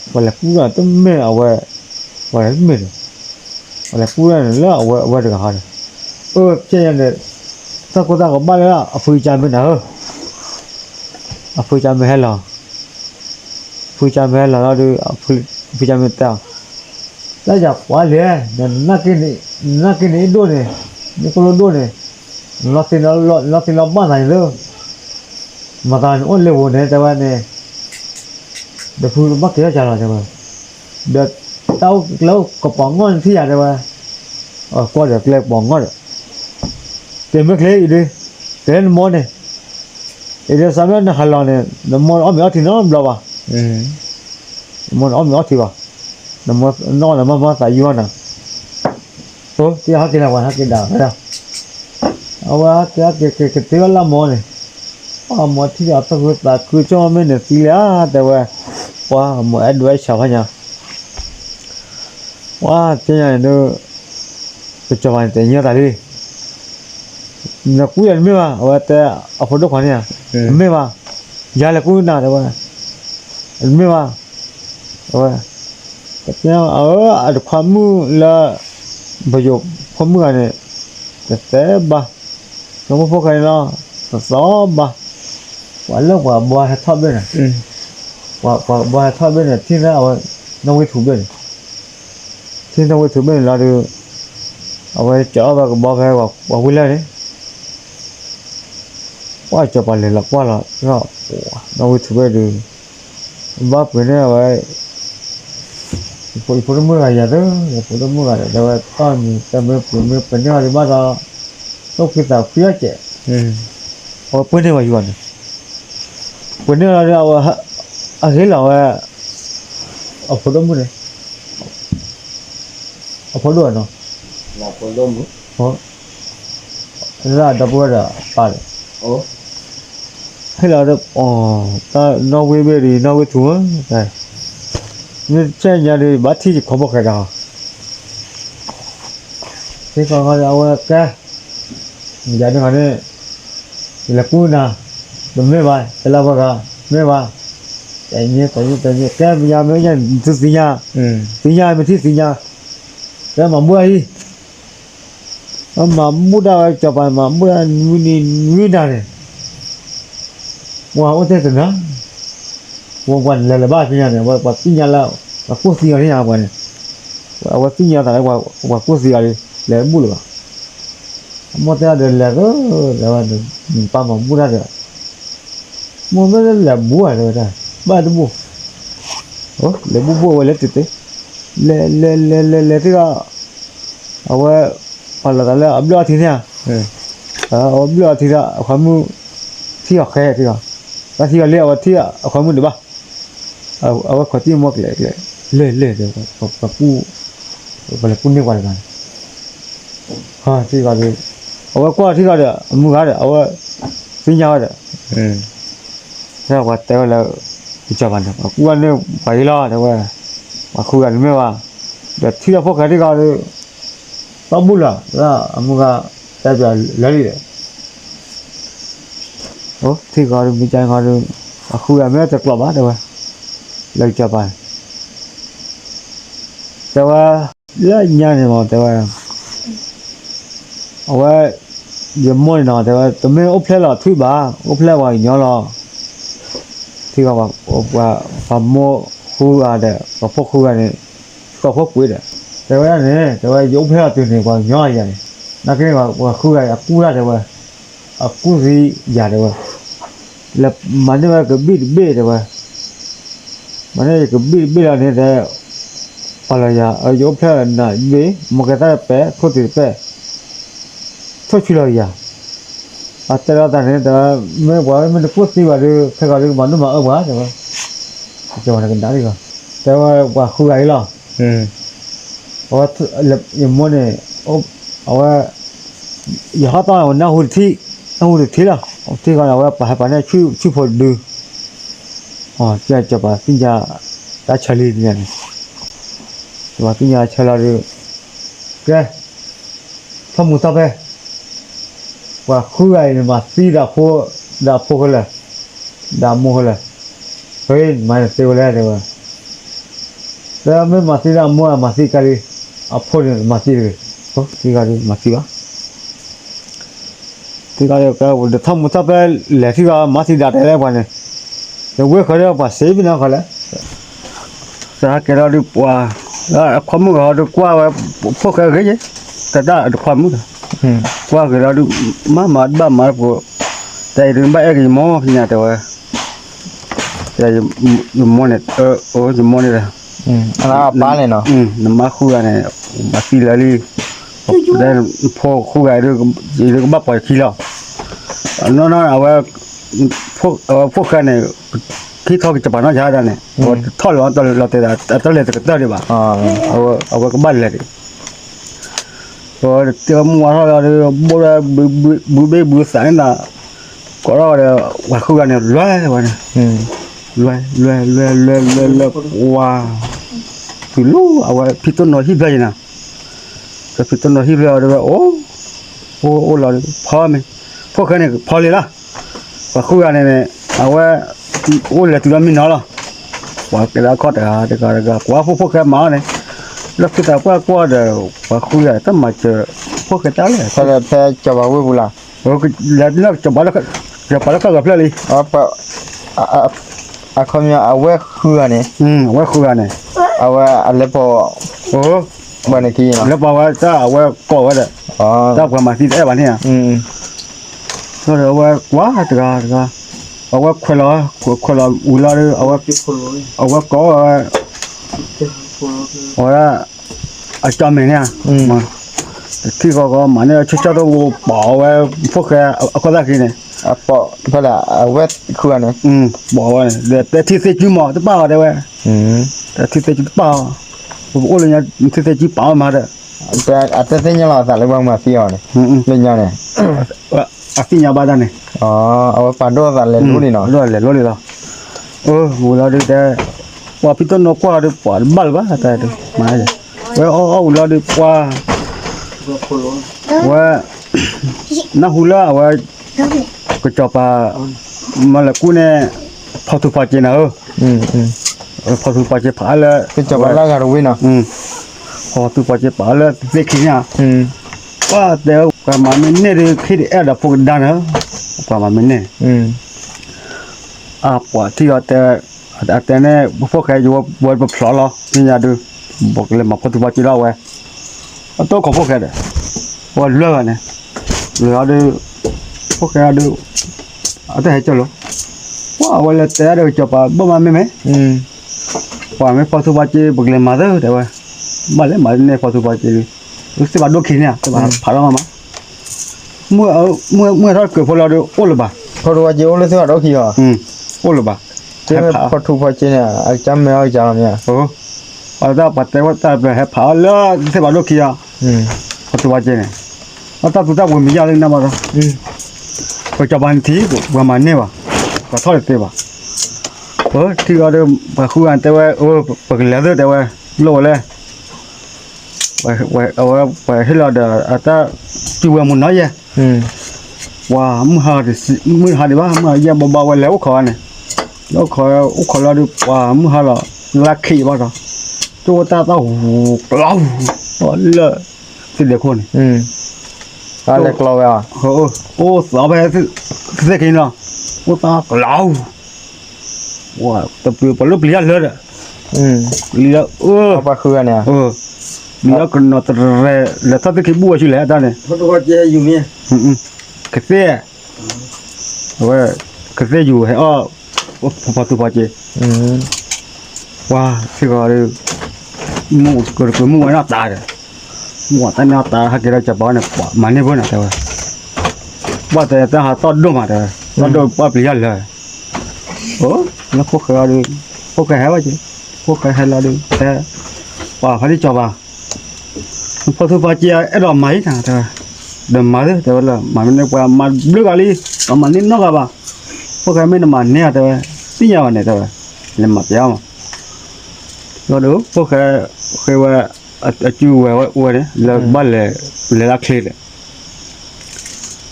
Speaker 2: wala pura tu me awa wala me wala pura la awa de ha che yan de ta ko ba la afu cha me na afu cha me la de afu cha me ta la ja wa le na ke ni do ne ni ko do ne la tin la ba na le ma ta on le wo ne ta ba neเดี๋ยวพูดบักเกี่ยวจะอะไรใช่ไหมเดี๋ยวเต้าแล้วก็ปองงอนที่อยากได้ไหมก็เดี๋ยวเล็กปองงอนเต็มไม่เคยอีดีเต็มมอเนี่ยอีเดียวสามารถหันหลังเนี่ยน้ำมันอ้อมยอดที่น้องเราป่ะมันอ้อมยอดที่ป่ะน้ำมันน้องน้ำมันใส่ยูน่ะโอ้ที่เขากินอะไรเขากินดาวนะเอาว่าที่ที่ว่าละมอเนี่ยมอที่เราต้องตัดคือช่วงไม่เนี่ยสิแล้วแต่ว่าว่าหมดด้วยชาวพญาว่าเจ้าเนี่ยดูเป็นชาวบ้านแต่เนี่ยตาดีนักกู้ยันไม่ว่าว่าแต่เอาคนทุกคนเนี่ยไม่ว่ายาละกู้น่าแต่ว่าไม่ว่าว่าแต่เนี่ยอันความมือละประโยคความมือเนี่ยแต่บ้าน้องพวกใครเนาะสอบบ้าว่าเรื่องว่าบัวให้ทอดด้วยนะว่าบัวให้ทอดด้วยเนี่ยที่นั่นเอาน้องไว้ถูด้วยที่น้องไว้ถูด้วยเราดูเอาไว้เจาะแบบบัวแค่ว่าวิ่งเลยนี่ว่าจะไปเลยหลักว่าละก็น้องไว้ถูด้วยดูบ้าไปเนี่ยไว้พอมืออะไรอย่างเด้อพอมืออะไรแต่ว่าตอนนี้แต่เมื่อเป็นเนี่ยที่บ้านเราต้องคิดแต่เพี้ยเจ๊พอเพื่อนที่มาอยู่กันวันนี้เราเห็นเราเอาพอดมือเลยเอาพอด้วยเนาะ
Speaker 1: เราพอดมือ
Speaker 2: เพราะเราดับเบิลปาเลย
Speaker 1: โอ้
Speaker 2: ให้เราได้ตานอร์เวย์เบรีนอร์เวย์ทัวร์ได้นี่เช่นอย่างนี้บัตรที่ขบกันได้ที่เขาเอาแก่อย่างนี้ la cuna no me va se la vaga me va แต่เนี่ยแกมียาไม่ยันทุสิญาสิญาไม่ที่สิญาแต่มาบัวอีมามุดาจับมามุดาวินาเนี่ยว่าโอเตสนะวันเลยบ้าสิญาเนี่ยว่าสิญาแล้วว่ากูสิญาเนี่ยวันว่าสิญาแต่ว่ากูสิญาเลยบุลว่ามอเตอร์เดลเลยก็แล้วว่าปั๊มมุดาเนี่ยมันไม่ได้เลยบัวเลยนะบ้าดูบัวโอ้เลยบัวเลยติดเลยที่ก็เอาไว้พอแล้วอับล้อที่เนี่ยอับล้อที่ละความมือที่ออกแค่ที่ก็แล้วที่ก็เรียกว่าที่ความมือเดี๋ยวบ้าเอาไว้ขอที่มอกเลยเดี๋ยวกับผู้อะไรผู้นี่กว่ากันฮะที่ก็เลยเอาไว้กว่าที่ก็เดี๋ยวมือก็เดี๋ยวเอาไว้สิญญาเดี๋ยวถ้าว่าแต่แล้วจะวันเดี๋ยวกูวันนี้ไปแล้วเดี๋ยวว่าคุยกันไม่ว่าเดี๋ยวที่เราพวกกันที่ก็เลยปั๊บบุล่ะแล้วมือก็แต่จะเลยโอ้ที่ก็มีใจก็เลยคุยกันไม่จะกลับบ้านเดี๋ยวเลยจะไปแต่ว่าเรื่องยังไงมั้งแต่ว่าเอาไว้ยังไม่นอนแต่ว่าตัวไม่อุปเลหรอทุยบ้าอุปเลว่าอย่างนี้หรอที่เขาว่าความโมคุยอะไรก็พวกคุยกันเนี่ยก็พวกคุยเลยแต่ว่าเนี่ยแต่ว่าอุปเลตัวนี้ว่าย่อยอย่างนักเรียนว่าคุยอะไรกูได้แต่ว่ากูสิอย่างเดียวแล้วมันเนี่ยก็บิดแต่ว่ามันเนี่ยก็บิดอะไรเนี่ยอะไรอย่างอุปเลน่ะเบ้มันก็ได้เป๊ะโคตรเป๊ะทุกสิ่งเลยแต่ละท่านเนี่ยแต่ไม่ว่ามันจะพูดสิว่าดูแค่ก็ดูมันต้องมาว่าแต่ว่าจะมากันได้ดีกว่าแต่ว่าคุยอะไรหรอว่าอย่างมันเนี่ยเอาว่าอย่าต้องเอาหน้าหุ่นที่ละที่ก็เอาว่าไปเนี่ยช่วยพอดูจะไปสิญญาตาเฉลี่ยเนี่ยว่าสิญญาเฉลี่ยแกทำมุตตะไปว่าคุยอะไรมาซีดาโพกเลยดาโมเลยเฮ้ยมาเสียเลยเดี๋ยวแล้วไม่มาซีดาโมมาซีกันเลยพูดมาซีเลยโอ้ซีกันเลยมาซีวะซีกันเลยก็เดี๋ยวทำมุตตะไปเลี้ยที่ว่ามาซีดาได้แล้ววันนี้เดี๋ยวเว้ยเขาเรียกว่าเซฟินะเขาเลยสาเกล้าดีกว่าแล้วความมือเขาดีกว่าพวกเขาเงี้ยแต่ได้ความมือว่าก็เราดูมาบ้ามาพอแต่เรื่องบ้าไอ้กี่โมที่เนี่ยแต่ว่าแต่อยู่โมเนี่ยอยู่โมเนี่ย
Speaker 1: อันนั้นป้าเลยเนาะ
Speaker 2: น้ำมาคู่กันเนี่ยมาตีเลยได้พอคู่กันเรื่องบ้าปล่อยขี้แล้วนั่นเอาไว้พวกกันเนี่ยที่ทอกิจบ้านน่าจะได้เนี่ยทอดร้อนตลอดแต่เลยแต่ดีป่ะเอาไว้ก็บ้านเลยพอเตรียมว่าเราบัวบัวสายน่ะก็เราว่าคุยกันเนี่ยรวยวันนี้รวยว้าคือรู้เอาไว้พิจารณาที่เพื่อนนะแต่พิจารณาที่เพื่อนเราโอ้เราพอไหมพวกเขาเนี่ยพอเลยละว่าคุยกันเนี่ยเอาไว้เลยตัวมีน้อยละว่าเวลาก็แต่ก็ว่าพวกเขามาเนี่ยแล้วคิดว่าเดี๋ยวว่าคุยอะไรตั้งมาเจอพวกกันตาเลย
Speaker 1: แต่แพ้จะว่าวุ้ล่ะ
Speaker 2: โอ้ก็แล้วจะไปแล้วก็เพื่อนเลย
Speaker 1: ปะเขาเนี่ยเอาไว้คุยกันเนี่ย
Speaker 2: เอาไว้คุยกันเนี่ย
Speaker 1: เอาไว้อะไรพอ
Speaker 2: โอ้
Speaker 1: บ้านที่เนาะ
Speaker 2: แล้วบอกว่าจะเอาไว้ก่อไว้เลยถ้าความมาที่ไอ้บ้านเนี่ยก็เอาไว้กว่าแต่ก็เอาไว้คนละอุลาเลยเอาไว้ก่อว่าอาจารย์เนี่ยมาที่ก็มาเนี่ยชุดๆต้องบอกไว้พวกแกก็ได้กินเนี่ย
Speaker 1: ปะเพราะละเอาไว้คุยกันเนี่ย
Speaker 2: บอกไว้แต่ที่เสียจีหมอจะเปล่าได้ไว้แต่ที่เสียจีเปล่าผมโอ้เลยเนี่ยที่เสียจีเปล่ามาเด้อ
Speaker 1: แต่อาจจะเสียเราแต่ละวันมาฟิวเนี่ยเล่นยังเนี่ย
Speaker 2: ฟิยาบ้านเนี่ย
Speaker 1: เอาไว้ปั่นด้วยแต่เล่นรู้นี่เนาะ
Speaker 2: รู้เลยเหรอบูเราดูแต่ว่าพี่ต้นนกว่าดูปอดบัลบ้าแต่ดูมาเลยเราดูว่าน้าหูล่าว่าก็จบมาละกูเนี่ย พอทุกพอจีนะพอทุกพอจีผ่านแล้ว
Speaker 1: คือจะว่าละกันรู้เนาะ
Speaker 2: พอทุกพอจีผ่านแล้วเด็กขี้เนี่ยว่าแต่ว่ามันไม่เนี่ยคิดอะไรพวกดันเหรอกว่ามันไม่เนี่ยปวดที่ว่าแต่เนี่ยพวกใครอยู่ว่าแบบพลอหรอนี่ยาดูบอกเลยมาพอทุกพอจีเราไว้ตัวของพวกใครเนี่ยว่าเลือกเนี่ยเลือกดูพวกใครดูแต่ให้เจ้าหรอว่าวันละแต่เดี๋ยวจะไปบ้านไม่ไหมว่าไม่พอทุกวันจีบอกเลยมาเด้อแต่ว่ามาเลยมาเนี่ยพอทุกวันจีรู้สึกว่าดูขี้เนี่ยแต่ว่าผ่านแล้วมาเมื่อเราเกิดพอเราดูโอ้หรือเปล่า
Speaker 1: พอรู้ว่าจะโอ้เลยสิว่าเราขี้เหรอ
Speaker 2: โอ้หรือเปล่า
Speaker 1: เจ้าพอถูกพอจีเนี่ยไอ้จำไม่เอาจำเนี่ย
Speaker 2: โอ้ว่าถ้าปัจจัยว่าถ้าไปให้ผ่านแล้วรู้สึกว่าดูขี้อ่ะพอทุกวันจีเนี่ยว่าถ้าตัวถ้าผมมียาเล่นน้ำมันก็จะบันทีว่ามันเนี่ยว่ะก็ทอดเตะว่ะที่เราดูไปคุยกันแต่ว่าไปเลี้ยงแต่ว่าโลเลยไปให้เราเดี๋ยวอาจจะจูบมันน้อยแย่ว่ามือหาดีว่ามือยังเบาๆไว้แล้วขอเนี่ยแล้วขอเราดูว่ามือหาเราลักขี้บ้างเหรอตัวตาหูกล้าวเลยสิเด็กคน
Speaker 1: อะไรกลัวอ่ะ
Speaker 2: สาวไปสิกินเนาะตัวตากล้าวว่าแต่เปลือกลูกเลี้ยเลยเลี้ย
Speaker 1: เอาไปคือเนี่ย
Speaker 2: เลี้ยกันนอตเร่แล้วถ้าที่ขี้บัวชิแล้วตาเนี่ย
Speaker 1: พอตัวเจอยู่เนี่ย
Speaker 2: กระเสียว่ากระเสียอยู่ให้พอตัวพอเจว่าที่ก็เลยมูก็มูหน้าตาเลยมูแต่หน้าตาหากเราจะบอกเนี่ยมันนี่บ่นะแต่ว่าแต่หาตอดดมาแต่ตอดดป้าเปลี่ยนเลยแล้วพวกเขาดูพวกเขาให้ว่าจีพวกเขาให้เราดูแต่ว่าพอที่จบพอทุกปัจจัยเราไม่นะแต่เดิมมาเลยแต่ว่ามันไม่ได้ว่ามันเรื่องอะไรมันนี่นอกอ่ะพวกเขาไม่ได้มันเนี่ยแต่ว่าสิ่งอย่างนี้แต่ว่าเรื่องมาเยอะเราดูพวกเขาว่าจู่ว่าเนี่ยเราบ้านเลยรักเลย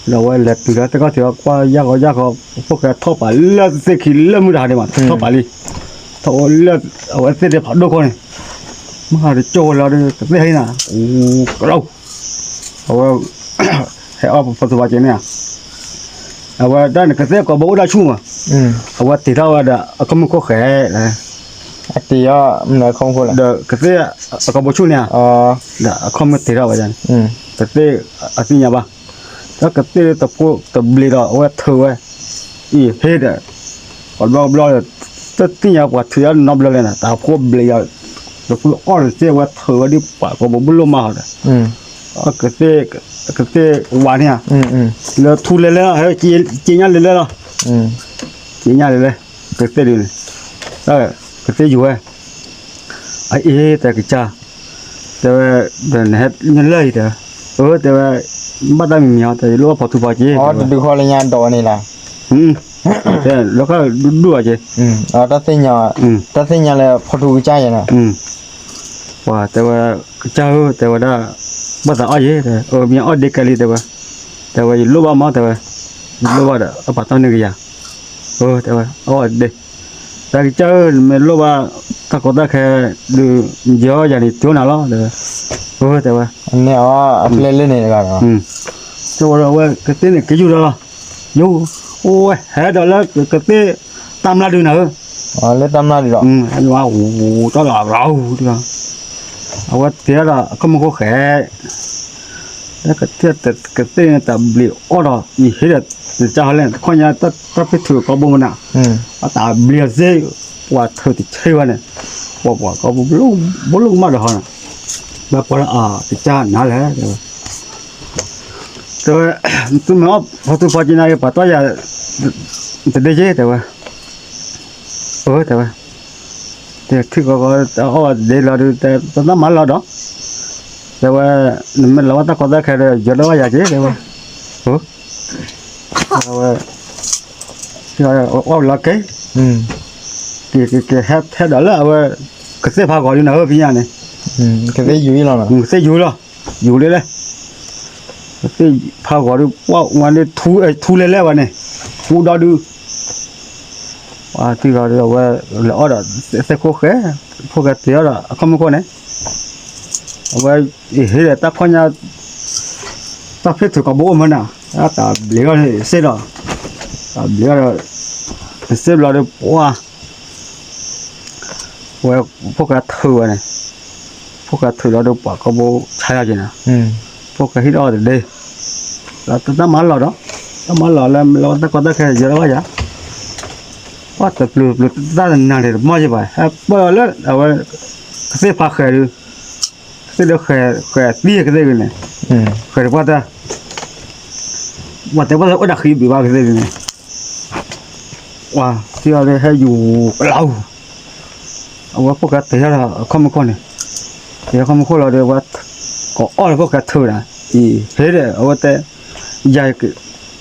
Speaker 2: เราว่าเล็กตัวแต่ก็ถือว่ายากพวกเขาทอปเลือดเสกเลือดมือหาดีมันทอปลีทอเลือดเอาไว้เสกผัดดูคนมาหาโจเราดูไม่ให้นะเราเอาว่าให้เอาปัสสาวะเจเนี่ยเอาว่าด้านกระเซ็ก็บอกได้ชุ่มเอาว่าติดเอาว่าก็มันก็แข็ง
Speaker 1: ตีอ่ะมันเลยคงพูดแหละ
Speaker 2: เด็กกระเซ็ก็บอกชุ่มเนี่ยเด็กก็มันติดเอาว่าจันกระเซ็อะไรเนี่ยบ้าถ้ากระเซ็ตะพูตะบลีเราว่าเธอว่าอีเฮ็ดอ่ะก็บล็อกตะที่เนี่ยว่าเธอนอบเลยนะแต่พวกบลีอ่ะเราพูดอ้อนเสียว่าเธอดิปะก็บอกบุลมาเลยกระเซ็วันเนี่ยแล้วทุเรศเลยเฮ้ยจีนเลยเหรอจีนเลยกระเซ็ดูเลยกระเซ็อยู่ไอ้แต่กิจจ้าแต่ว่าเนี่ยเงินเลยแต่ว่าบ้านมีอ่ะแต่รู้ว่าพอทุบจี
Speaker 1: ดูข้อเรียนดอนี่แหละ
Speaker 2: แต่แล้วก็ดูอ่ะจี
Speaker 1: ตัดสินยาเลยพอทุบใจนะ
Speaker 2: ว่าแต่ว่าเจ้าแต่ว่าได้บ้านอ้อยแต่มีอ้อยเด็กกันเลยแต่ว่าลูกบ้านมาแต่ว่าลูกบ้านเอาปัตตานีกันแต่ว่าอ้อยเด็กแต่เจ้าไม่รู้ว่าถ้าก็ได้แค่ดูเยอะอย่างนี้ตัวน่ะล้อแต่ว่า
Speaker 1: อันนี้เล่นนี่กัน
Speaker 2: โจเราว่าก็เต้นก็อยู่แล้วอยู่โอ้ยเฮ้ยเดี๋ยวแล้วก็เต้ตามลาดูนะ
Speaker 1: เล่นตามลาดูหรอ
Speaker 2: อันว่าโอ้โหตลอดเราดีกว่าเอาว่าเทียละก็มันก็แข็งแล้วก็เทียแต่ก็เต้นแต่บลีอ้อดอีเฮ็ดจะหาเล่นคนยาตัดไปถือก็บ่มันน่ะแต่บลีเซว่าเธอติดเชื่อเนี่ยว่าก็บ่รู้มาดอกนะแบบว่าติดจ้านั่นแหละแต่ว่าตุ้มเอาพอตุ้มพอจีน่าก็ปัตตายาแต่ได้เจแต่ว่าแต่ว่าแต่ที่ก็เดี๋ยวเราดูแต่ตอนนั้นมาเราดอกแต่ว่ามันเราต้องก็ได้แค่เยอะแล้วอยากเจแต่ว่าแต่ว่าที่ว่าเราเก๋แค่เดี๋ยวแล้วว่าก็เสียพาก่อนอยู่นะพี่ยันเนี่ย
Speaker 1: ก็ได้อยู่แล้วนะ
Speaker 2: เสียอยู่แล้วอยู่เลยเสียพาก่อนว่าวันนี้ทูเลยแล้ววันนี้ทูดอดู ที่เราว่าเราอ่ะเสกโคเขพวกเตี้ยละเขาไม่คนเนี่ยว่าเฮ้ยตาคนเนี่ยตาเพื่อถูกกับโบมันอ่ะตาเลี้ยงเสียละตาเลี้ยงเสียละเดี๋ยวว่าพวกเธอเนี่ยพวกเธอเราเดี๋ยวปากกับโบใช่ไหมนะพวกที่เราเดี๋ยวแล้วตั้งมาหล่อเนาะตั้งมาหล่อแล้วเราตั้งก็ตั้งแค่เยอะแล้วจ้ะว่าแต่ปลุกตั้งนานเลยไม่ใช่ป่ะพอแล้วเอาไว้เสียพักแค่ดูเสียเดี๋ยวแค่ตีก็ได้กันเนี่ยแค่ว่าแต่ว่าดักขีบีว่าก็ได้กันเนี่ยว่าที่เราได้ให้อยู่เราเอาว่าพวกเธอเราเข้ามาคนเนี่ยเดี๋ยวเข้ามาคนเราเดี๋ยวว่าก็อ้อพวกเธอนะอีเฮ้ยเอาว่าแต่ใหญ่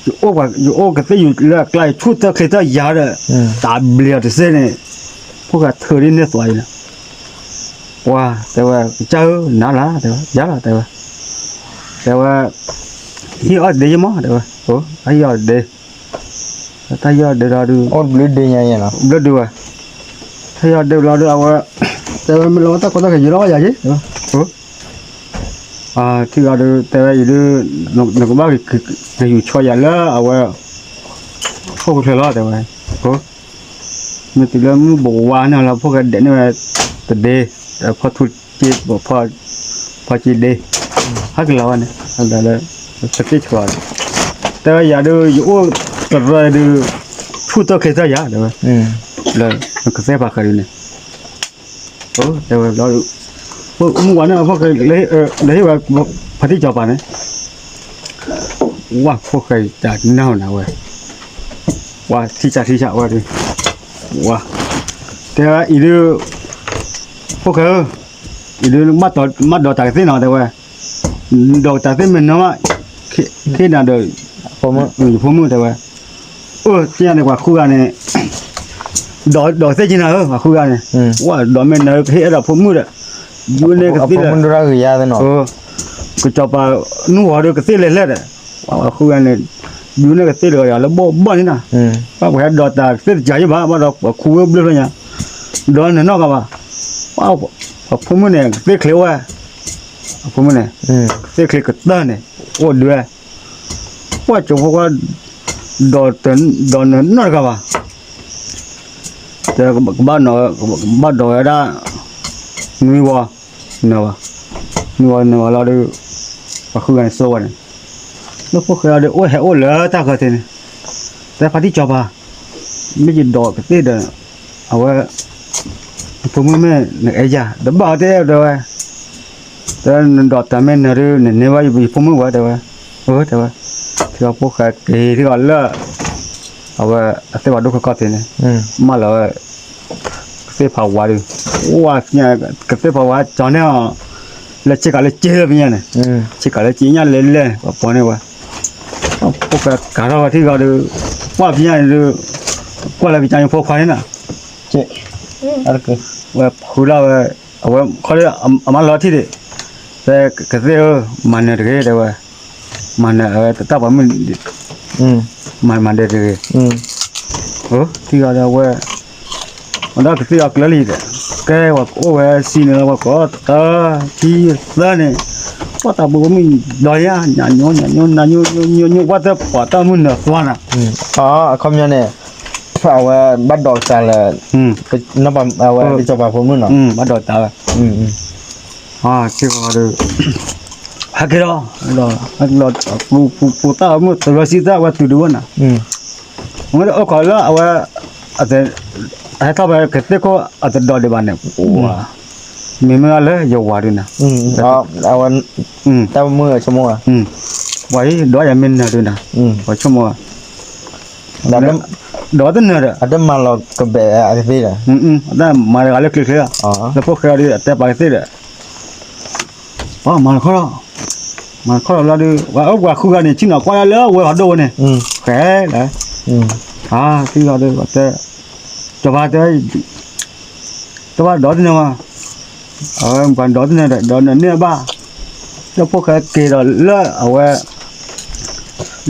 Speaker 2: อยู่โอ้ก็จะอยู่เลือกไกลชุดจะเคยจะยาเลยตาเบียดเส้นเนี่ยพวกเธอนี่เนี่ยสวยนะว่าแต่ว่าเจอหนาละแต่ว่ายาละแต่ว่าที่อดเดียมั้งแต่ว่าโอ้ไอ้ยอดเดียถ้ายอดเดียเราดู
Speaker 1: อดบลิดเดียเนี่ยเนาะ
Speaker 2: บลิดดูว่าถ้ายอดเดียเราดูเอาว่าแต่ว่าไม่รู้ว่าก็ต้องแค่ยืนรออย่างนี้โอ้ที่เราดูแต่ว่าอยู่นกบ้าคืออยู่ช่วยอย่างละเอาว่าพวกเธอรอดแต่ว่าโอ้เมื่อตีแล้วมึงบอกว่าเนี่ยเราพวกเด็กเนี่ยแต่เดย์แต่พอทุจีบบอกพอจีเดย์ฮักเราเนี่ยฮักเราสกิชก่อนแต่ว่าอย่าดูอยู่แต่เราดูพูดตัวเคยจะอย่าเดี๋ยวแล้วมันก็เสียปากกันเนี่ยโอ้แต่ว่าเราพวกมึงวันนั้นพวกเลยว่าพอที่จบไปเนี่ยว่าพวกใครจะเน่าหนาเว้ยว่าที่จะว่าดิว่าแต่ว่าอีดูพวกเขาอีดูมัดดอกจากที่นอนแต่ว่าดอกจากที่มันน้อยแค่นั้นเดียวผมมือแต่ว่าที่นั่นดีกว่าคู่กันเนี่ยดอกเส้นจีน่าว่าคู่กันเนี่ยว่าดอกมันเนี่ยเฮ้ยเราผมมือเลยยูเนี่ยก็ติดเลย
Speaker 1: มันดูรักยาเลยเนาะ
Speaker 2: ก็จะไปนู่นหัวเดียวก็ติดเลยเลยว่าคู่กันเนี่ยยูเนี่ยก็ติดเลยแล้วบ่นี่นะว่าพอดอกจากเส้นใจบ้าว่าดอกคู่เบลเลยเนี่ยดอกเนี่ยนอกกันว่าผมมือเนี่ยติดเขียวว่าผมมือเนี่ยติดเขียวก็ตั้งเนี่ยโอ้ด้วยว่าจงพวกว่าดอกเนี่ยนอกกันว่าแต่บ้านดอกได้มีว่าเนาะมีว่าเราดูว่าคือกันโซ่เนี่ยแล้วพวกเราดูโอ้ยโอ้เหลือตาเกิดเนี่ยแต่พอที่จบอ่ะไม่ยินดอกก็ติดเลยเอาไว้ผมไม่เนี่ยไอ้ยาเดี๋ยวบอกเดี๋ยวแต่ดอกแต่ไม่เนี่ยรู้เนี่ยว่าอยู่ผมไม่ว่าแต่ว่าแต่ว่าที่เราพวกที่เราเลิกเอาไว้แต่ว่าดูเขาก็ติดเนี่ยมาแล้วเสียภาวะดูว่าเนี่ยก็เสียภาวะจอเนี่ยแล้วเช็คอะไรเจอเป็นยังไงเช็คอะไรจริงยังเล่ว่าปนเนี่ยว่าพวกการเราที่เราดูว่าเป็นยังไงดูว่าเราเป็นยังพวกเขาเนี่ยนะ
Speaker 1: เจ๊อะไรกัน
Speaker 2: ว่าพูดเราเอาไว้เขาเรียกอามาล้อที่ดิแต่ก็เสียมันเนี่ยเดี๋ยวว่ามันเนี่ยแต่ถ้าว่ามันเดี๋ยวที่เราเอาไว้มันได้คือเอาเลยเลยแกว่าโอ้ยซีเนอร์ว่าก็ที่นั่นเนี่ยว่าแต่บุ้มดอยอ่ะหยอนว่าแต่ว่าแต่มึงเนี่ยสวรรค์
Speaker 1: คอมยันเนี่ยเอาไว้บัดดอกจานเลยก็นับเอาไว้ที่จบผมนู่นเนาะ
Speaker 2: บัดดอกจานที่ว่าดูฮักเราปูตามึงตัวสีตาว่าตัวดูนะมันเอาคนละเอาไว้แต่ให้ถ้าไปเกิดก็อาจจะดอดบ้านเนี่ยว้ามีเมื่อเลยอยู่วารินะ
Speaker 1: เอาวันแต่เมื่อชั่วโมง
Speaker 2: ไว้ดอยยังมีนะดูนะไว้ชั่วโมงดอดเนี่ยเลย
Speaker 1: อาจจะมาเราก็แบบอะไรพี่เลย
Speaker 2: แต่มาอะไรคลิกเลยแล้วพวกเขาดิแต่ไปสิเลยมาเขาเราดูว่าคู่กันเนี่ยชิ้นหน่อยกว่าแล้วว่าโดนเนี่ยแค่เลยที่เราดูแต่จะว่าดอดเนี่ยมันดอดเนี่ยบ้าแล้วพวกเขาเกล้าเล่เอาไว้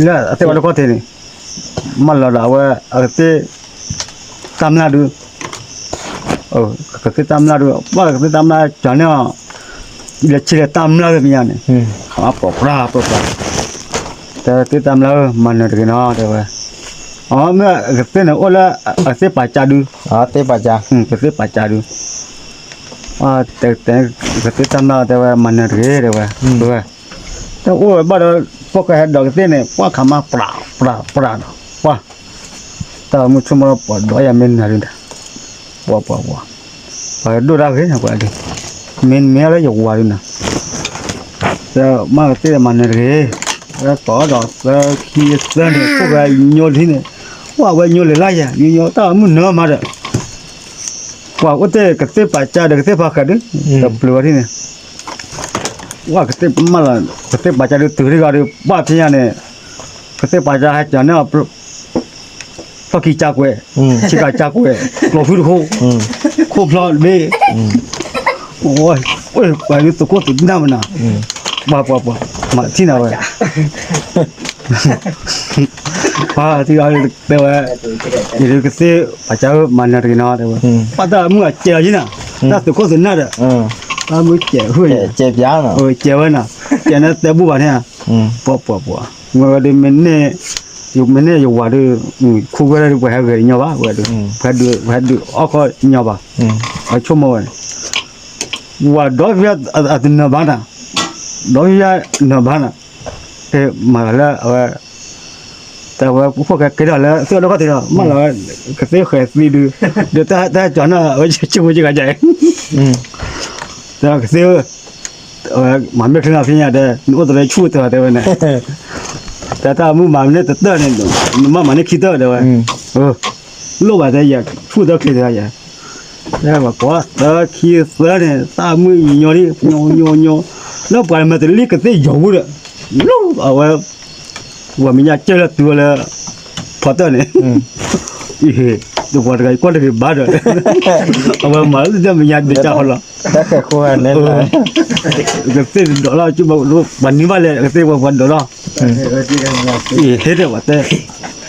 Speaker 2: เล่แต่ว่าเราก็เท่นี่มันเราเอาไว้ tamla du ke tamla du ba ke tamla jane ile chile tamla ke miane apa pra te tamla mana de no de wa me ke ne ola ase pacha du
Speaker 1: te pacha
Speaker 2: ke pacha du te ke tamla de wa mana de wa wa te o ba do poka do ke ne wa khama pra wa ta mu chuma pa do ya men na rinda wa pa do ra ke na pa de men me la yo wa rinda ta ma te ma ne re ra ko do ta ki sa ne ko ga nyo thi ne wa nyo le la ya nyo ta mu no ma de wa ko te ke te pa cha de ke te pa ka de ta plu ri ne wa ke te ma la ke te pa cha de tu ri ga de ba phin ya ne ke te pa cha ha cha ne phát kỳ cha quê, chỉ cả cha quê, lo phi khô lo bê, ôi, bài này tôi có tự tin nào mà thế nào vậy, thì ở đây là cái gì, bà cháu mà nó đi nào đấy, bắt đầu mua chè gì nào, ta tôi có tự nào đấy, ta mua chè hơi,
Speaker 1: chè giá nào,
Speaker 2: chè vậy nào, chè nó để bù vào thế à, người đi mình nè dục mình này dục vào được khu cái này phải về nhau ba phải được ở coi nhau ba ở chỗ mồi và đối với ở tỉnh nào bán à đối với nào bán à thì mà là ở tại vì phụ cái đó là xưa nó có thể là mà là cái thế khỏe gì được ta chọn là ở chung với cái vậy ta cái xưa mà biết thế nào thì nhà đây nó tôi lấy chui từ đây này ta mua mà nó tự này mà nó khi tới rồi lúc mà đây giờ phụ tới khi tới giờ đây mà có tới khi tới này ta mua nhiều đi nhiều nó phải mà tự lấy cái gì dầu rồi lúc ở và mình nhà chơi là từ là phát tới này tôi quan cái ba rồi ở mà giờ mình nhà để cho họ
Speaker 1: các cái khu này là
Speaker 2: cái đó là chứ mà bạn như vậy là cái bạn đó hết rồi bạn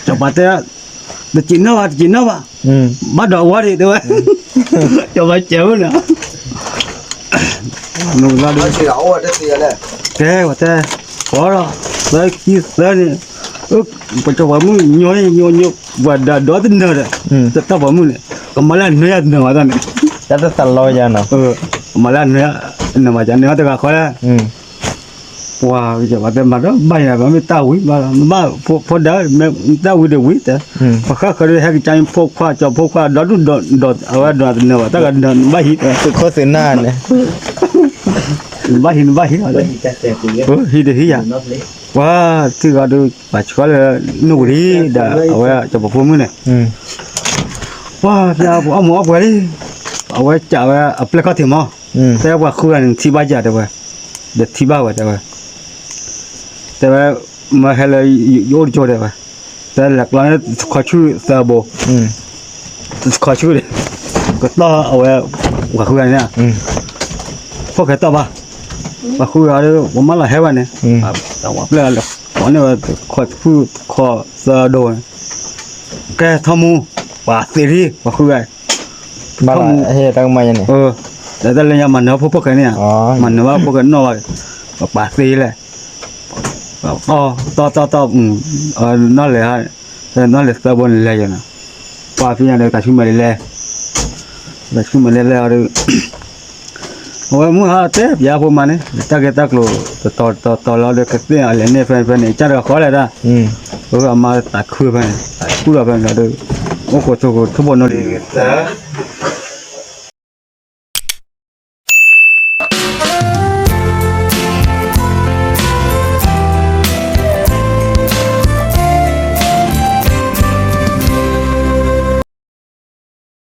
Speaker 2: cho bạn để chín nó mà bắt đầu quá đi thôi cho bạn chéo nữa nó ra đi
Speaker 1: chỉ lẩu ở đây gì đấy
Speaker 2: thế bạn có rồi tới khi tới này cho bạn muốn nhoi và đó tin nữa rồi tao bạn muốn còn mà là nữa nữa mà này
Speaker 1: chắc là sẵn lôi ra nào
Speaker 2: mà là nữa mà chẳng nữa tôi khó là wow bây giờ mà đó bây giờ mà tao quý mà phô đó tao quý được quý thế và khác cái hai cái trái phô khoa đó ở đó nữa tao cần đòn bay hít
Speaker 1: từ khó xử nan này
Speaker 2: bay hít hít được hít à wow thì gọi được bà chú là nụ đi đã ở cho bộ phim này wow giờ bộ ông vậy đi ở chợ apply có tiền mà thế qua khu này thi ba giờ rồi để thi ba rồi thế mà hay là vô cho đấy vậy thế là cái khó chịu sao bộ khó chịu đấy cái to ở qua khu này nè có cái to ba và khu này có mấy là hết vậy nè là có này khó sao đồ cái tham mưu và series và khu này
Speaker 1: ba là hệ tăng mày này
Speaker 2: để ta lên nhà mình nó phô cái này mình nó phô cái nó và bà xí này to nó lại nó lại sao bên lại vậy nè qua phía này cả chúng mình lại rồi ôi muốn ha tép giá của mình ấy ta cái ta luôn to lo được cái tiền ở lên này phần này chắc là khó lại ra rồi mà ta khơi phần này là được ô cô cho cô thu bọn nó đi